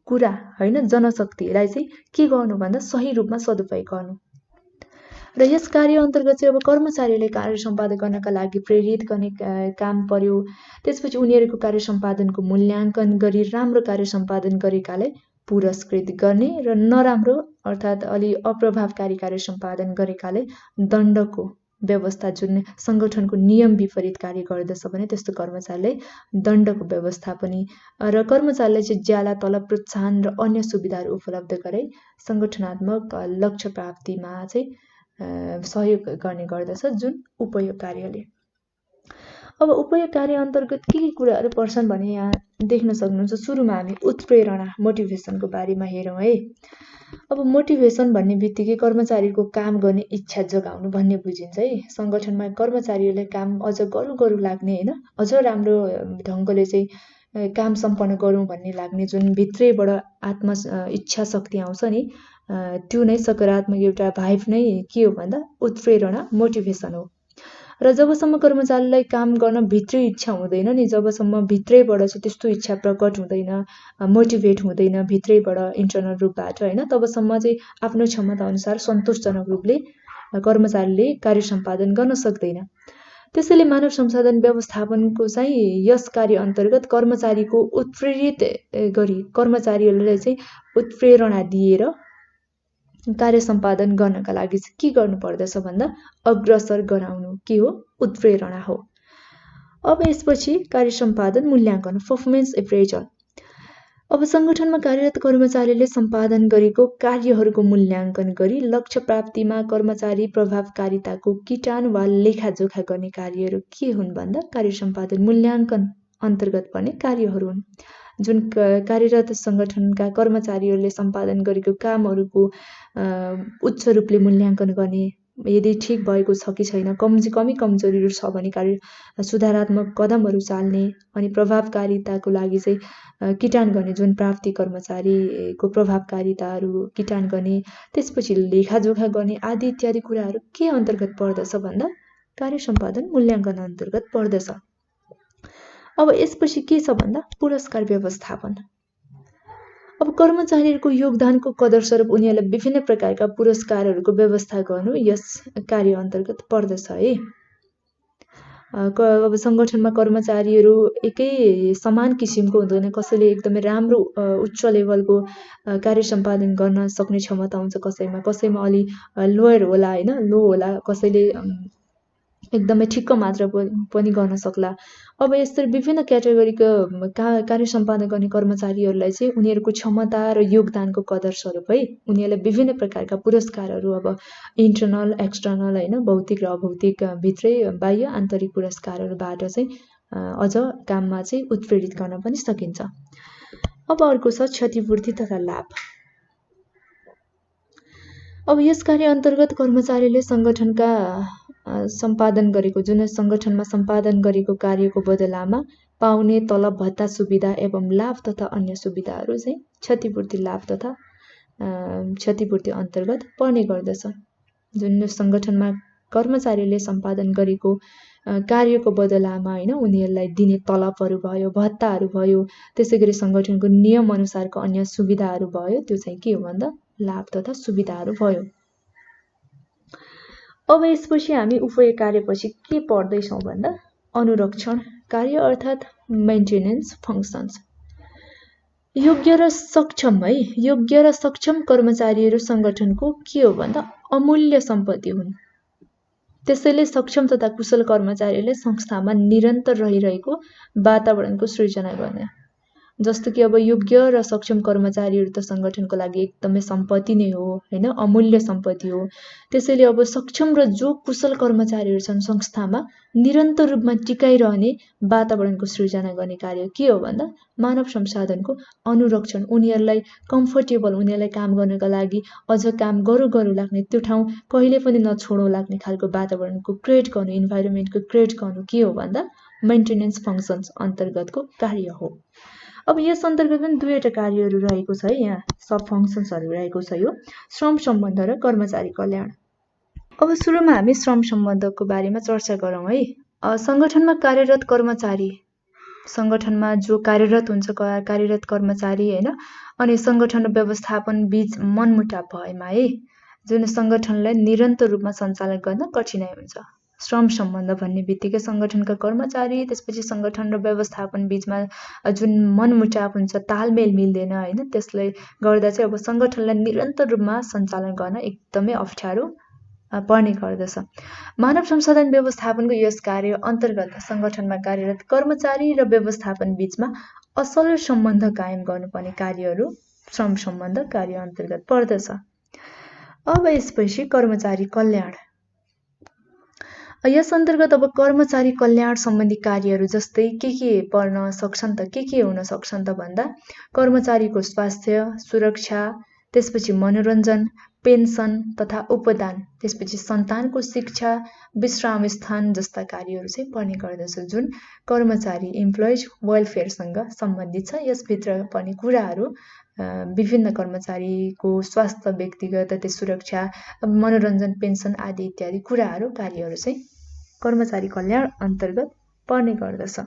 Speaker 1: कुरा होइन, जनशक्तिलाई चाहिँ के गर्नु भन्दा सही रूपमा सदुपयोग गर्नु। र यस कार्य अन्तर्गत चाहिँ अब कर्मचारीले कार्य सम्पादन गर्नका लागि प्रेरित गर्ने काम पर्यो। त्यसपछि उनीहरूको कार्य सम्पादनको मूल्याङ्कन गरी राम्रो कार्य सम्पादन गरेकाले पुरस्कृत गर्ने र नराम्रो अर्थात् अलि अप्रभावकारी कार्य सम्पादन गरेकाले दण्डको व्यवस्था, जुन सङ्गठनको नियम विपरीत कार्य गर्दछ भने त्यस्तो कर्मचारीलाई दण्डको व्यवस्था पनि, र कर्मचारीलाई चाहिँ ज्याला तलब, प्रोत्साहन र अन्य सुविधाहरू उपलब्ध गराई सङ्गठनात्मक लक्ष्य प्राप्तिमा चाहिँ सहयोग गर्ने गर्दछ जुन उपयोग कार्यले। अब उपयोग कार्य अन्तर्गत के कुराहरू पर्छन् भने यहाँ देख्न सक्नुहुन्छ। सुरुमा हामी उत्प्रेरणा मोटिभेसनको बारेमा हेरौँ है। अब मोटिभेसन भन्ने बित्तिकै कर्मचारीको काम गर्ने इच्छा जगाउनु भन्ने बुझिन्छ है। सङ्गठनमा कर्मचारीहरूले काम अझ गरौँ लाग्ने होइन, अझ राम्रो ढङ्गले चाहिँ काम सम्पन्न गरौँ भन्ने लाग्ने जुन भित्रैबाट आत्म इच्छा शक्ति आउँछ नि, त्यो नै सकारात्मक एउटा भाइब नै के हो भन्दा उत्प्रेरणा मोटिभेसन हो। र जबसम्म कर्मचारीलाई काम गर्न भित्रै इच्छा हुँदैन नि, जबसम्म भित्रैबाट चाहिँ त्यस्तो इच्छा प्रकट हुँदैन, मोटिभेट हुँदैन भित्रैबाट इन्टर्नल रूपबाट होइन, तबसम्म चाहिँ आफ्नो क्षमता अनुसार सन्तोषजनक रूपले कर्मचारीले कार्य सम्पादन गर्न सक्दैन। त्यसैले मानव संसाधन व्यवस्थापनको चाहिँ यस कार्य अन्तर्गत कर्मचारीको उत्प्रेरित गरी कर्मचारीहरूलाई चाहिँ उत्प्रेरणा दिएर कार्य सम्पादन गर्नका लागि के गर्नुपर्दछ भन्दा अग्रसर गराउनु के हो, उत्प्रेरणा हो। अब यसपछि कार्य सम्पादन मूल्याङ्कन, पर्फर्मेन्स एप्रेजल। अब संगठनमा कार्यरत कर्मचारीले सम्पादन गरेको कार्यहरूको मूल्याङ्कन गरी लक्ष्य प्राप्तिमा कर्मचारी प्रभावकारिताको किटान वा लेखाजोखा गर्ने कार्यहरू के हुन् भन्दा कार्य सम्पादन मूल्याङ्कन अन्तर्गत पर्ने कार्यहरू हुन्। जुन कार्यरत संगठनका कर्मचारीहरूले सम्पादन गरेको कामहरूको उच्च रूपले मूल्याङ्कन गर्ने, यदि ठिक भएको छ कि छैन, कमी कमजोरीहरू छ भने कार्य सुधारात्मक कदमहरू चाल्ने, अनि प्रभावकारिताको लागि चाहिँ किटान गर्ने, जुन प्राप्ति कर्मचारीको प्रभावकारिताहरू किटान गर्ने, त्यसपछि लेखाजोखा गर्ने आदि इत्यादि कुराहरू के अन्तर्गत पर्दछ भन्दा कार्य सम्पादन मूल्याङ्कन अन्तर्गत पर्दछ। अब यसपछि के छ भन्दा पुरस्कार व्यवस्थापन। अब कर्मचारीहरूको योगदानको कदरस्वरूप उनीहरूलाई विभिन्न प्रकारका पुरस्कारहरूको व्यवस्था गर्नु यस कार्य अन्तर्गत पर्दछ है। अब संगठनमा कर्मचारीहरू एकै समान किसिमको हुँदैन। कसैले एकदमै राम्रो उच्च लेभलको कार्य सम्पादन गर्न सक्ने क्षमता हुन्छ कसैमा अलि लोयर होला हैन, लो होला, कसैले एकदमै ठिक्क मात्र पनि गर्न सक्ला। अब यस्तै विभिन्न क्याटेगोरीको कार्य सम्पादन गर्ने कर्मचारीहरूलाई चाहिँ उनीहरूको क्षमता र योगदानको कदर स्वरूप है उनीहरूलाई विभिन्न प्रकारका पुरस्कारहरू, अब इन्टर्नल एक्सटर्नल हैन, भौतिक र अभौतिक, भित्रै बाह्य आन्तरिक पुरस्कारहरूबाट चाहिँ अझ काममा चाहिँ उत्प्रेरित गर्न पनि सकिन्छ। अब अर्को छ क्षतिपूर्ति तथा लाभ। अब यस कार्य अन्तर्गत कर्मचारीले संगठनका सम्पादन गरेको, जुन संगठनमा सम्पादन गरेको कार्यको बदलामा पाउने तलब भत्ता सुविधा एवं लाभ तथा अन्य सुविधाहरू चाहिँ क्षतिपूर्ति लाभ तथा क्षतिपूर्ति अन्तर्गत पर्ने गर्दछ। जुन संगठनमा कर्मचारीले सम्पादन गरेको कार्यको बदलामा हैन उनीहरूलाई दिने तलबहरू भयो, भत्ताहरू भयो, त्यसैगरी संगठनको नियम अनुसारको अन्य सुविधाहरू भयो, त्यो चाहिँ के हो भन्दा लाभ तथा सुविधाहरू भयो। अब यसपछि हामी उपयोग कार्यपछि के पढ्दैछौँ भन्दा अनुरक्षण कार्य अर्थात् मेन्टेनेन्स फङ्सन्स। योग्य र सक्षम कर्मचारीहरू संगठनको के हो भन्दा अमूल्य सम्पत्ति हुन्। त्यसैले सक्षम तथा कुशल कर्मचारीले संस्थामा निरन्तर रहिरहेको वातावरणको सृजना गर्ने, जस्तो कि अब योग्य र सक्षम कर्मचारीहरू त संगठनको लागि एकदमै सम्पत्ति नै हो हैन, अमूल्य सम्पत्ति हो। त्यसैले अब सक्षम र जो कुशल कर्मचारीहरू छन् संस्थामा निरन्तर रूपमा टिकाइरहने वातावरणको सृजना गर्ने कार्य के हो भन्दा मानव संसाधनको अनुरक्षण, उनीहरूलाई कम्फर्टेबल, उनीहरूलाई काम गर्नका लागि अझ काम गरौँ लाग्ने, त्यो ठाउँ कहिले पनि नछोडौँ लाग्ने खालको वातावरणको क्रिएट गर्नु, इन्भाइरोमेन्टको क्रिएट गर्नु के हो भन्दा मेन्टेनेन्स फङ्सन्स अन्तर्गतको कार्य हो। अब यस अन्तर्गत पनि दुईवटा कार्यहरू रहेको छ है, यहाँ सब फङ्सन्सहरू रहेको छ, यो श्रम सम्बन्ध र कर्मचारी कल्याण। अब सुरुमा हामी श्रम सम्बन्धको बारेमा चर्चा गरौँ है। संगठनमा कार्यरत कर्मचारी, संगठनमा जो कार्यरत हुन्छ कार्यरत कर्मचारी हैन, अनि संगठन र व्यवस्थापन बीच मनमुटाव भएमा है जुन संगठनलाई निरन्तर रूपमा सञ्चालन गर्न कठिनाइ हुन्छ। श्रम सम्बन्ध भन्ने बित्तिकै संगठनका कर्मचारी त्यसपछि संगठन र व्यवस्थापन बीचमा जुन मनमुटाव हुन्छ, तालमेल मिल्दैन हैन, त्यसले गर्दा चाहिँ अब संगठनलाई निरन्तर रूपमा सञ्चालन गर्न एकदमै अप्ठ्यारो पर्ने गर्दछ। मानव संसाधन व्यवस्थापनको यस कार्य अन्तर्गत संगठनमा कार्यरत कर्मचारी र व्यवस्थापन बीचमा असल सम्बन्ध कायम गर्नुपर्ने कार्यहरू श्रम सम्बन्ध कार्य अन्तर्गत पर्दछ। अब यसपछि कर्मचारी कल्याण। यस अन्तर्गत अब कर्मचारी कल्याण सम्बन्धी कार्यहरू जस्तै के पर्न सक्छन् त, के हुन सक्छन् त भन्दा कर्मचारीको स्वास्थ्य, सुरक्षा, त्यसपछि मनोरञ्जन, पेन्सन तथा उपदान, त्यसपछि सन्तानको शिक्षा, विश्राम स्थान जस्ता कार्यहरू चाहिँ पर्ने गर्दछ, जुन कर्मचारी इम्प्लोइज वेलफेयरसँग सम्बन्धित छ। यसभित्र पर्ने कुराहरू विभिन्न कर्मचारीको स्वास्थ्य, व्यक्तिगत सुरक्षा, मनोरञ्जन, पेन्सन आदि इत्यादि कुराहरू कार्यहरू चाहिँ कर्मचारी कल्याण अन्तर्गत पर्ने गर्दछ।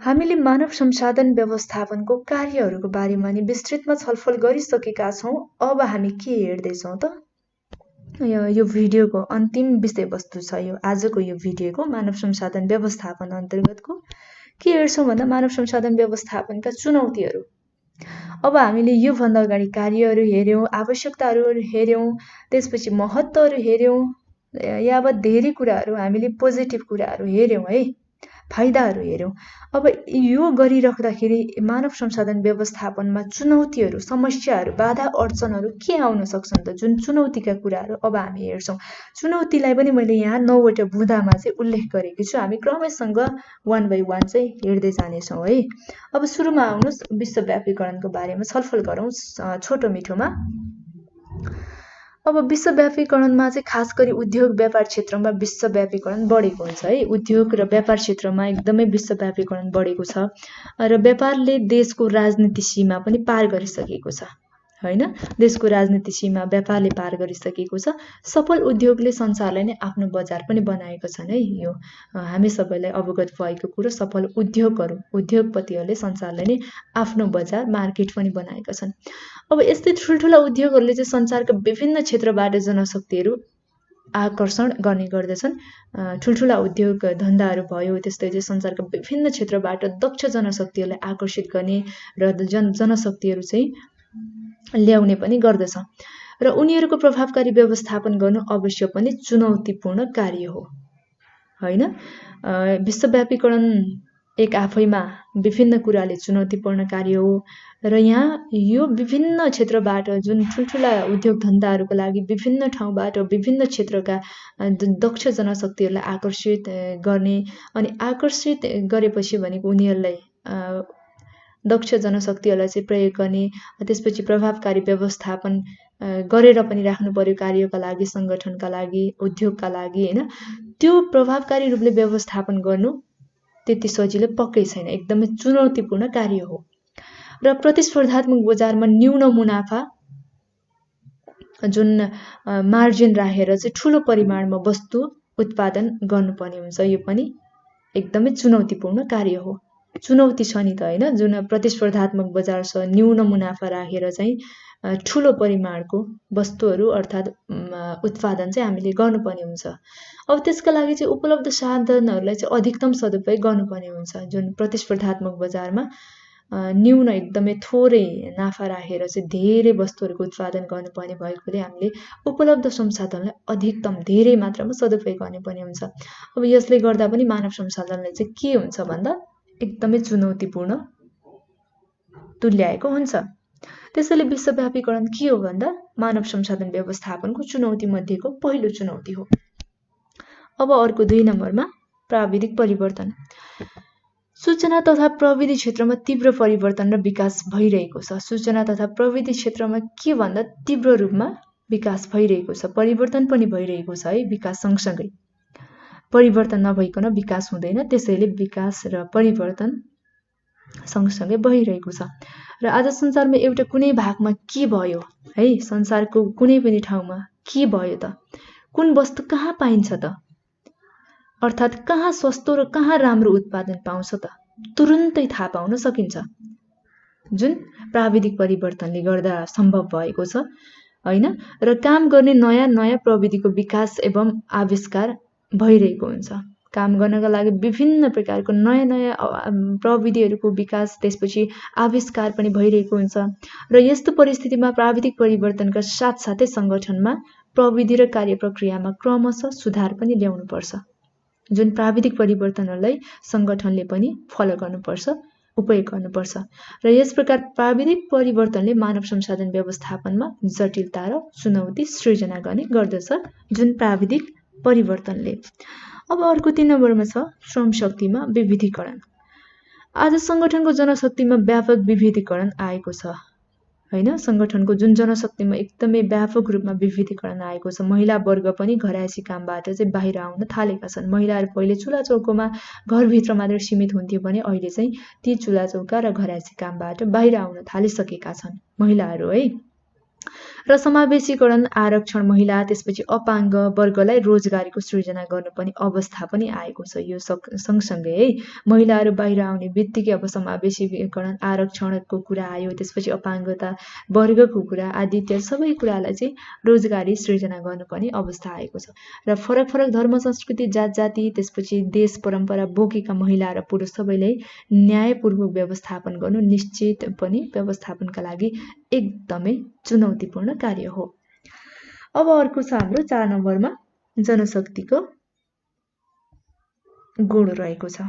Speaker 1: हामीले मानव संसाधन व्यवस्थापनको कार्यहरूको बारेमा नि विस्तृतमा छलफल गरिसकेका छौँ। अब हामी के हेर्दैछौँ त, यो भिडियोको अन्तिम विषयवस्तु छ यो आजको यो भिडियोको मानव संसाधन व्यवस्थापन अन्तर्गतको के हेर्छौँ भन्दा मानव संसाधन व्यवस्थापनका चुनौतीहरू। अब हामीले योभन्दा अगाडि कार्यहरू हेऱ्यौँ, आवश्यकताहरू हेऱ्यौँ, त्यसपछि महत्त्वहरू हेऱ्यौँ, यावत धेरै कुराहरू हामीले पोजिटिभ कुराहरू हेऱ्यौँ है, फाइदाहरू हेऱ्यौँ। अब यो गरिराख्दाखेरि मानव संसाधन व्यवस्थापनमा चुनौतीहरू, समस्याहरू, बाधा अर्चनहरू के आउन सक्छन् त? जुन चुनौतीका कुराहरू अब हामी हेर्छौँ। चुनौतीलाई पनि मैले यहाँ 9वटा बुँदामा चाहिँ उल्लेख गरेकी छु। हामी क्रमैसँग 1 by 1 चाहिँ हेर्दै जानेछौँ है। अब सुरुमा आउनुहोस् विश्वव्यापीकरणको बारेमा छलफल गरौँ छोटो मिठोमा। अब विश्वव्यापीकरणमा चाहिँ खास गरी उद्योग व्यापार क्षेत्रमा विश्वव्यापीकरण बढेको हुन्छ है। उद्योग र व्यापार क्षेत्रमा एकदमै विश्वव्यापीकरण बढेको छ र व्यापारले देशको राजनीति सीमा पनि पार गरिसकेको छ हैन। देशको राजनीति सीमा व्यापारले पार गरिसकेको छ। सफल उद्योगले संसारलाई नै आफ्नो बजार पनि बनाएको छन् है। यो हामी सबैलाई अवगत भएको कुरो। सफल उद्योगहरू, उद्योगपतिहरूले संसारलाई नै आफ्नो बजार, मार्केट पनि बनाएका छन्। अब यस्तै ठुल्ठुला उद्योगहरूले चाहिँ संसारका विभिन्न क्षेत्रबाट जनशक्तिहरू आकर्षण गर्ने गर्दछन्। ठुल्ठुला उद्योग धन्दाहरू भयो, त्यस्तै चाहिँ संसारका विभिन्न क्षेत्रबाट दक्ष जनशक्तिहरूलाई आकर्षित गर्ने र जनशक्तिहरू चाहिँ ल्याउने पनि गर्दछ र उनीहरूको प्रभावकारी व्यवस्थापन गर्नु अवश्य पनि चुनौतीपूर्ण कार्य हो हैन। विश्वव्यापीकरण एक आफैमा विभिन्न कुराले चुनौतीपूर्ण कार्य हो र यहाँ यो विभिन्न क्षेत्रबाट जुन ठुल्ठुला उद्योग धन्दाहरूको लागि विभिन्न ठाउँबाट विभिन्न क्षेत्रका दक्ष जनशक्तिहरूलाई आकर्षित गर्ने, अनि आकर्षित गरेपछि भनेको उनीहरूलाई दक्ष जनशक्तिहरूलाई चाहिँ प्रयोग गर्ने, त्यसपछि प्रभावकारी व्यवस्थापन गरेर पनि राख्नु पर्यो कार्यका लागि, सङ्गठनका लागि, उद्योगका लागि हैन। त्यो प्रभावकारी रूपले व्यवस्थापन गर्नु त्यति सजिलो पक्कै छैन, एकदमै चुनौतीपूर्ण कार्य हो र प्रतिस्पर्धात्मक बजारमा न्यून मुनाफा जुन मार्जिन राखेर चाहिँ ठुलो परिमाणमा वस्तु उत्पादन गर्नुपर्ने हुन्छ। यो पनि एकदमै चुनौतीपूर्ण कार्य हो। चुनौती छ नि त हैन। जुन प्रतिस्पर्धात्मक बजार छ, न्यून मुनाफा राखेर चाहिँ ठुलो परिमाणको वस्तुहरू अर्थात् उत्पादन चाहिँ हामीले गर्नुपर्ने हुन्छ। अब त्यसका लागि चाहिँ उपलब्ध साधनहरूलाई चाहिँ अधिकतम सदुपयोग गर्नुपर्ने हुन्छ। जुन प्रतिस्पर्धात्मक बजारमा न्यून एकदमै थोरै नाफा राखेर चाहिँ धेरै वस्तुहरूको उत्पादन गर्नुपर्ने भएकोले हामीले उपलब्ध संसाधनलाई अधिकतम धेरै मात्रामा सदुपयोग गर्नुपर्ने हुन्छ। अब यसले गर्दा पनि मानव संसाधनलाई चाहिँ के हुन्छ भन्दा एकदमै चुनौतीपूर्ण तुल्याएको हुन्छ। त्यसैले विश्वव्यापीकरण के हो भन्दा मानव संसाधन व्यवस्थापनको चुनौती मध्येको पहिलो चुनौती हो। अब अर्को 2 नम्बरमा प्राविधिक परिवर्तन। सूचना तथा प्रविधि क्षेत्रमा तीव्र परिवर्तन र विकास भइरहेको छ। सूचना तथा प्रविधि क्षेत्रमा के भन्दा तीव्र रूपमा विकास भइरहेको छ, परिवर्तन पनि भइरहेको छ है। विकास सँगसँगै परिवर्तन नभइकन विकास हुँदैन, त्यसैले विकास र परिवर्तन सँगसँगै भइरहेको छ। र आज संसारमा एउटा कुनै भागमा के भयो है, संसारको कुनै पनि ठाउँमा के भयो त, कुन वस्तु कहाँ पाइन्छ त, अर्थात् कहाँ सस्तो र कहाँ राम्रो उत्पादन पाउँछ त, तुरुन्तै थाहा पाउन सकिन्छ। जुन प्राविधिक परिवर्तनले गर्दा सम्भव भएको छ हैन। र काम गर्ने नयाँ नयाँ प्रविधिको विकास एवं आविष्कार भइरहेको हुन्छ। काम गर्नका लागि विभिन्न प्रकारको नयाँ नयाँ प्रविधिहरूको विकास, त्यसपछि आविष्कार पनि भइरहेको हुन्छ। र यस्तो परिस्थितिमा प्राविधिक परिवर्तनका साथसाथै सङ्गठनमा प्रविधि र कार्यप्रक्रियामा क्रमशः सुधार पनि ल्याउनुपर्छ। जुन प्राविधिक परिवर्तनहरूलाई सङ्गठनले पनि फलो गर्नुपर्छ, उपयोग गर्नुपर्छ। र यस प्रकार प्राविधिक परिवर्तनले मानव संसाधन व्यवस्थापनमा जटिलता र चुनौती सृजना गर्ने गर्दछ, जुन प्राविधिक परिवर्तनले। अब अर्को 3 नम्बरमा छ श्रम शक्तिमा विविधीकरण। आज सङ्गठनको जनशक्तिमा व्यापक विविधीकरण आएको छ हैन। सङ्गठनको जुन जनशक्तिमा एकदमै व्यापक रूपमा विविधीकरण आएको छ। महिला वर्ग पनि घरायसी कामबाट चाहिँ बाहिर आउन थालेका छन्। महिलाहरू पहिले चुलाचौकोमा घरभित्र मात्र सीमित हुन्थ्यो भने अहिले चाहिँ ती चुलाचौका र घरायसी कामबाट बाहिर आउन थालिसकेका छन् महिलाहरू है। र समावेशीकरण, आरक्षण, महिला त्यसपछि अपाङ्ग वर्गलाई रोजगारीको सृजना गर्नुपर्ने अवस्था पनि आएको छ। यो सँगसँगै है महिलाहरू बाहिर आउने बित्तिकै अब समावेशीकरण, आरक्षणको कुरा आयो, त्यसपछि अपाङ्गता वर्गको कुरा आदि इत्यादि सबै कुरालाई चाहिँ रोजगारी सृजना गर्नुपर्ने अवस्था आएको छ। र फरक फरक धर्म, संस्कृति, जात जाति त्यसपछि देश परम्परा बोकेका महिला र पुरुष सबैलाई न्यायपूर्वक व्यवस्थापन गर्नु निश्चित पनि व्यवस्थापनका लागि एकदमै चुनौतीपूर्ण कार्य हो। अब अर्को छ हाम्रो 4 नम्बरमा जनशक्तिको गुण रहेको छ।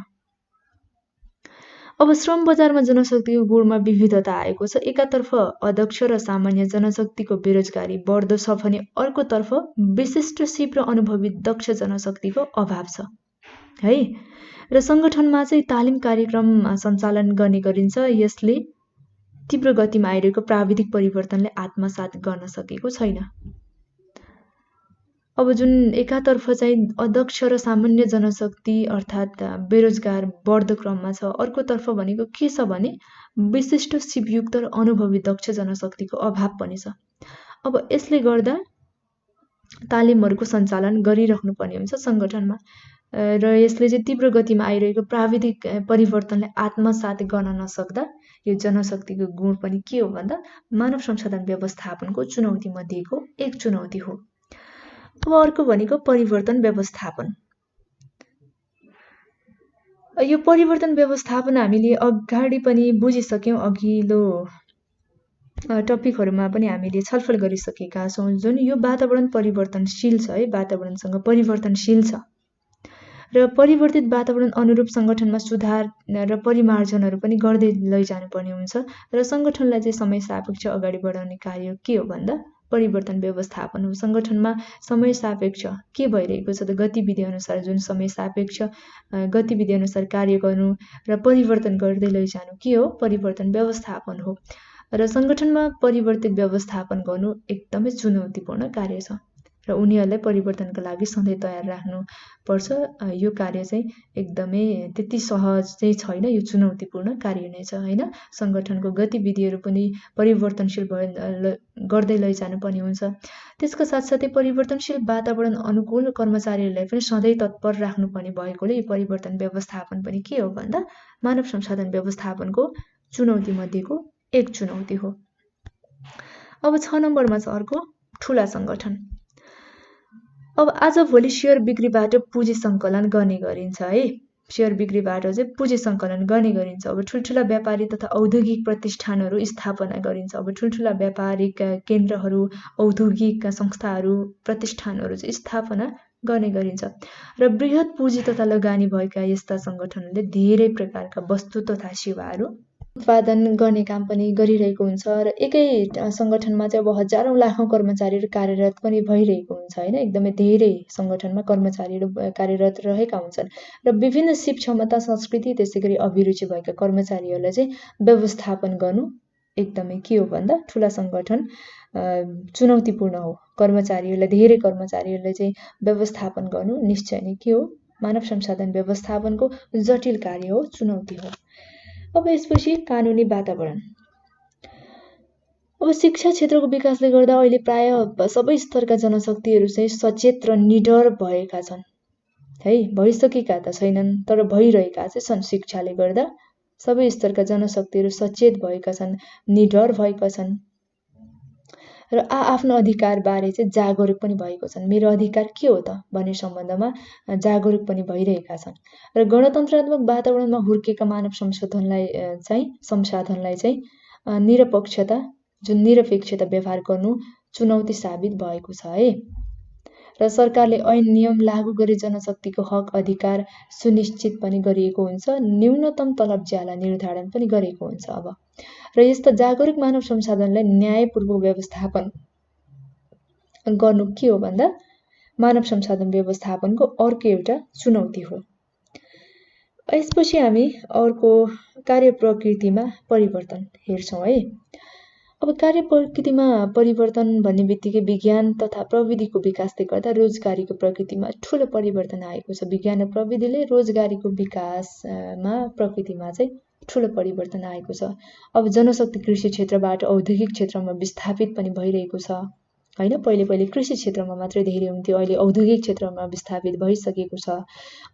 Speaker 1: अब श्रम बजारमा जनशक्तिको गुणमा विविधता आएको छ। एकातर्फ अदक्ष र सामान्य जनशक्तिको बेरोजगारी बढ्दो छ भने अर्कोतर्फ विशिष्ट सिप र अनुभवी दक्ष जनशक्तिको अभाव छ है। र सङ्गठनमा चाहिँ तालिम कार्यक्रम सञ्चालन गर्ने गरिन्छ। यसले तीव्र गतिमा आइरहेको प्राविधिक परिवर्तनले आत्मसात गर्न सकेको छैन। अब जुन एकातर्फ चाहिँ अदक्ष र सामान्य जनशक्ति अर्थात् बेरोजगार बढ्दो क्रममा छ, अर्कोतर्फ भनेको के छ भने विशिष्ट सिपयुक्त र अनुभवी दक्ष जनशक्तिको अभाव पनि छ। अब यसले गर्दा तालिमहरूको सञ्चालन गरिराख्नुपर्ने हुन्छ सङ्गठनमा र यसले चाहिँ तीव्र गतिमा आइरहेको प्राविधिक परिवर्तनले आत्मसात गर्न नसक्दा यो जनशक्तिको गुण पनि के हो भन्दा मानव संसाधन व्यवस्थापनको चुनौती मध्येको एक चुनौती हो। अब अर्को भनेको परिवर्तन व्यवस्थापन। यो परिवर्तन व्यवस्थापन हामीले अगाडि पनि बुझिसक्यौँ, अघिल्लो टपिकहरूमा पनि हामीले छलफल गरिसकेका छौँ। जुन यो वातावरण परिवर्तनशील छ है, वातावरणसँग परिवर्तनशील छ र परिवर्तित वातावरण अनुरूप सङ्गठनमा सुधार र परिमार्जनहरू पनि गर्दै लैजानुपर्ने हुन्छ र सङ्गठनलाई चाहिँ समय सापेक्ष अगाडि बढाउने कार्य के हो भन्दा परिवर्तन व्यवस्थापन हो। सङ्गठनमा समय सापेक्ष के भइरहेको छ त गतिविधि अनुसार जुन समय सापेक्ष गतिविधि अनुसार कार्य गर्नु र परिवर्तन गर्दै लैजानु के हो परिवर्तन व्यवस्थापन हो। र सङ्गठनमा परिवर्तित व्यवस्थापन गर्नु एकदमै चुनौतीपूर्ण कार्य छ र उनीहरूलाई परिवर्तनका लागि सधैँ तयार राख्नुपर्छ। यो कार्य चाहिँ एकदमै त्यति सहज चाहिँ छैन, यो चुनौतीपूर्ण कार्य नै छ हैन। सङ्गठनको गतिविधिहरू पनि परिवर्तनशील गर्दै लैजानुपर्ने हुन्छ। त्यसका साथसाथै परिवर्तनशील वातावरण अनुकूल कर्मचारीहरूलाई पनि सधैँ तत्पर राख्नुपर्ने भएकोले यो परिवर्तन व्यवस्थापन पनि के हो भन्दा मानव संसाधन व्यवस्थापनको चुनौती मध्येको एक चुनौती हो। अब 6 नम्बरमा छ अर्को ठुला सङ्गठन। अब आजभोलि सेयर बिक्रीबाट पुँजी सङ्कलन गर्ने गरिन्छ है। सेयर बिक्रीबाट चाहिँ पुँजी सङ्कलन गर्ने गरिन्छ। अब ठुल्ठुला व्यापारी तथा औद्योगिक प्रतिष्ठानहरू स्थापना गरिन्छ। अब ठुल्ठुला व्यापारिक केन्द्रहरू, औद्योगिक संस्थाहरू, प्रतिष्ठानहरू चाहिँ स्थापना गर्ने गरिन्छ र बृहत पुँजी तथा लगानी भएका यस्ता सङ्गठनहरूले धेरै प्रकारका वस्तु तथा सेवाहरू उत्पादन गर्ने काम पनि गरिरहेको हुन्छ र एकै सङ्गठनमा चाहिँ अब हजारौँ लाखौँ कर्मचारीहरू कार्यरत पनि भइरहेको हुन्छ हैन। एकदमै धेरै सङ्गठनमा कर्मचारीहरू कार्यरत रहेका हुन्छन् र विभिन्न सिप क्षमता, संस्कृति त्यसैगरी अभिरुचि भएका कर्मचारीहरूलाई चाहिँ व्यवस्थापन गर्नु एकदमै के हो भन्दा ठुला सङ्गठन चुनौतीपूर्ण हो। कर्मचारीहरूलाई धेरै कर्मचारीहरूलाई चाहिँ व्यवस्थापन गर्नु निश्चय नै के हो मानव संसाधन व्यवस्थापनको जटिल कार्य हो, चुनौती हो। अब यसपछि कानुनी वातावरण। अब शिक्षा क्षेत्रको विकासले गर्दा अहिले प्राय सबै स्तरका जनशक्तिहरू चाहिँ सचेत र निडर भएका छन् है। भइसकेका त छैनन् तर भइरहेका चाहिँ छन्। शिक्षाले गर्दा सबै स्तरका जनशक्तिहरू सचेत भएका छन्, निडर भएका छन् र आफ्नो अधिकार बारे चाहिँ जागरुक पनि भएको छन्। मेरो अधिकार के हो त भन्ने सम्बन्धमा जागरुक पनि भइरहेका छन् र गणतन्त्रात्मक वातावरणमा हुर्केका मानव संसाधनलाई चाहिँ निरपक्षता जुन निरपेक्षता व्यवहार गर्नु चुनौती साबित भएको छ है। र सरकारले ऐन नियम लागू गरी जनशक्तिको हक अधिकार सुनिश्चित पनि गरिएको हुन्छ, न्यूनतम तलब ज्याला निर्धारण पनि गरेको हुन्छ। अब र यस्ता जागरुक मानव संसाधनलाई न्यायपूर्वक व्यवस्थापन गर्नु के हो भन्दा मानव संसाधन व्यवस्थापनको अर्को एउटा चुनौती हो। यसपछि हामी अर्को कार्य प्रकृतिमा परिवर्तन हेर्छौँ है। अब कार्य प्रकृतिमा परिवर्तन भन्ने बित्तिकै विज्ञान तथा प्रविधिको विकासले गर्दा रोजगारीको प्रकृतिमा ठुलो परिवर्तन आएको छ। विज्ञान र प्रविधिले रोजगारीको विकासमा प्रकृतिमा चाहिँ ठुलो परिवर्तन आएको छ। अब जनशक्ति कृषि क्षेत्रबाट औद्योगिक क्षेत्रमा विस्थापित पनि भइरहेको छ हैन। पहिले कृषि क्षेत्रमा मात्रै धेरै हुन्थ्यो, अहिले औद्योगिक क्षेत्रमा विस्थापित भइसकेको छ।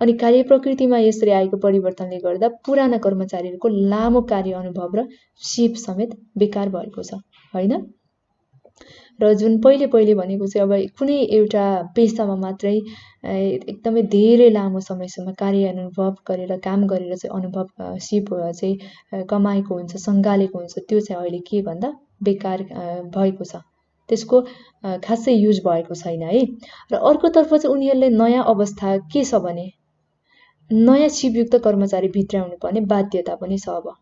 Speaker 1: अनि कार्य प्रकृतिमा यसरी आएको परिवर्तनले गर्दा पुराना कर्मचारीहरूको लामो कार्य अनुभव र सिप समेत बेकार भएको छ हैन। र जुन पहिले भनेको चाहिँ अब कुनै एउटा पेसामा मात्रै एकदमै धेरै लामो समयसम्म कार्य अनुभव गरेर काम गरेर चाहिँ अनुभव सिप चाहिँ कमाएको हुन्छ, सङ्घालेको हुन्छ, त्यो चाहिँ अहिले के भन्दा बेकार भएको छ, त्यसको खासै युज भएको छैन है। र अर्कोतर्फ चाहिँ उनीहरूले नयाँ अवस्था के छ भने नयाँ सिपयुक्त कर्मचारी भित्राउनु पर्ने बाध्यता पनि छ अब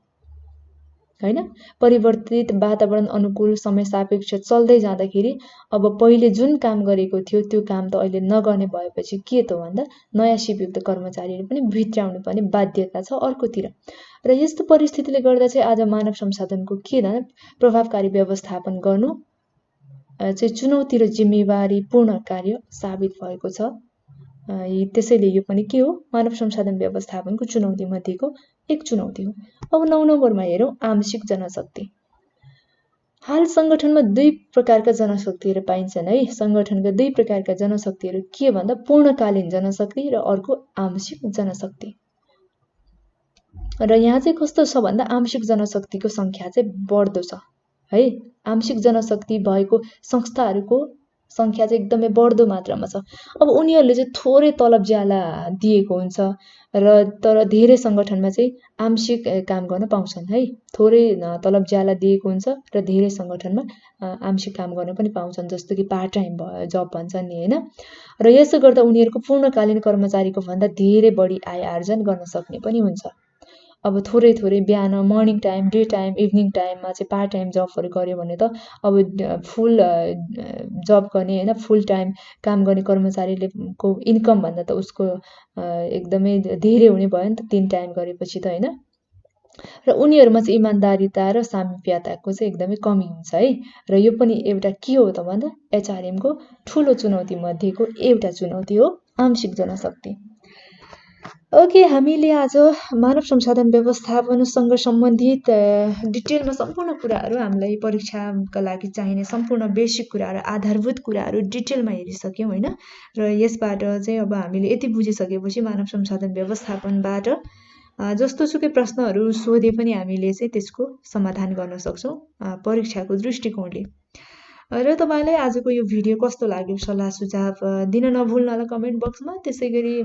Speaker 1: हैन। परिवर्तित वातावरण अनुकूल समय सापेक्ष चल्दै जाँदाखेरि अब पहिले जुन काम गरेको थियो त्यो काम त अहिले नगर्ने भएपछि के त भन्दा नयाँ सिपयुक्त कर्मचारीहरू पनि भित्राउनु पर्ने बाध्यता छ अर्कोतिर। र यस्तो परिस्थितिले गर्दा चाहिँ आज मानव संसाधनको के त प्रभावकारी व्यवस्थापन गर्नु चाहिँ चुनौती र जिम्मेवारीपूर्ण कार्य साबित भएको छ। त्यसैले यो पनि के हो, मानव संसाधन व्यवस्थापनको चुनौती मध्येको एक चुनौती हो। अब 9 नम्बरमा हेरौँ आंशिक जनशक्ति। हाल संगठनमा दुई प्रकारका जनशक्तिहरू पाइन्छन् है। संगठनका दुई प्रकारका जनशक्तिहरू के भन्दा पूर्णकालीन जनशक्ति र अर्को आंशिक जनशक्ति। र यहाँ चाहिँ कस्तो छ भन्दा आंशिक जनशक्तिको संख्या चाहिँ बढ्दो छ है। आंशिक जनशक्ति भएको संस्थाहरूको संख्या चाहिँ एकदमै बढ्दो मात्रामा छ। अब उनीहरूले चाहिँ थोरै तलब ज्याला दिएको हुन्छ र तर धेरै संगठनमा चाहिँ आंशिक काम गर्न पाउँछन् है। थोरै तलब ज्याला दिएको हुन्छ र धेरै संगठनमा आंशिक काम गर्न पनि पाउँछन्, जस्तो कि पार्ट टाइम जब भन्छन् नि हैन। र यसो गर्दा उनीहरूको पूर्णकालीन कर्मचारीको भन्दा धेरै बढी आय आर्जन गर्न सक्ने पनि हुन्छ। अब थोरै बिहान morning time, day time, evening टाइममा चाहिँ पार्ट टाइम जबहरू गर्यो भने त अब फुल जब गर्ने हैन, फुल टाइम काम गर्ने कर्मचारीले को इन्कम भन्दा त उसको एकदमै धेरै हुने भयो नि त 3 टाइम गरेपछि त हैन। र उनीहरुमा चाहिँ इमानदारीता र सामिप्यताको चाहिँ एकदमै कमी हुन्छ है। र यो पनि एउटा के हो त भन्दा एचआरएम को ठूलो चुनौती मध्येको एउटा चुनौती हो आंशिक जनशक्ति। ओके, हामीले आज मानव संसाधन व्यवस्थापनसँग सम्बन्धित डिटेलमा सम्पूर्ण कुराहरू हामीलाई परीक्षाका लागि चाहिने सम्पूर्ण बेसिक कुराहरू, आधारभूत कुराहरू डिटेलमा हेरिसक्यौं हैन। र यसबाट चाहिँ अब हामीले यति बुझिसकेपछि मानव संसाधन व्यवस्थापनबाट जस्तो सुकै प्रश्नहरू सोधे पनि हामीले चाहिँ त्यसको समाधान गर्न सक्छौं परीक्षाको दृष्टिकोणले। र तपाईलाई आजको यो भिडियो कस्तो लाग्यो सल्लाह सुझाव दिन नभुल्नु होला कमेन्ट बक्समा। त्यसैगरी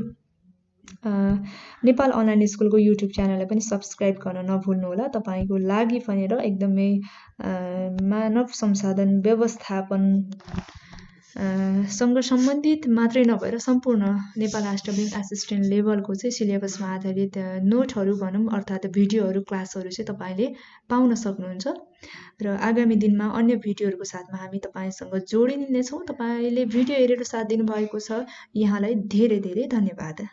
Speaker 1: नेपाल अनलाइन स्कुलको युट्युब च्यानललाई पनि सब्स्क्राइब गर्न नभुल्नु होला। तपाईको लागि भनेर एकदमै मानव संसाधन व्यवस्थापन सँग सम्बन्धित मात्रै नभएर सम्पूर्ण नेपाल राष्ट्र बैंक एसिस्टेन्ट लेभलको चाहिँ सिलेबसमा आधारित नोटहरू भनौं अर्थात् भिडियोहरू, क्लासहरू चाहिँ तपाईले पाउन सक्नुहुन्छ। र आगामी दिनमा अन्य भिडियोहरूको साथमा हामी तपाईसँग जोडिने छौं। तपाईले भिडियो हेरेर साथ दिनुभएको छ, यहाँलाई धेरै धेरै धन्यवाद।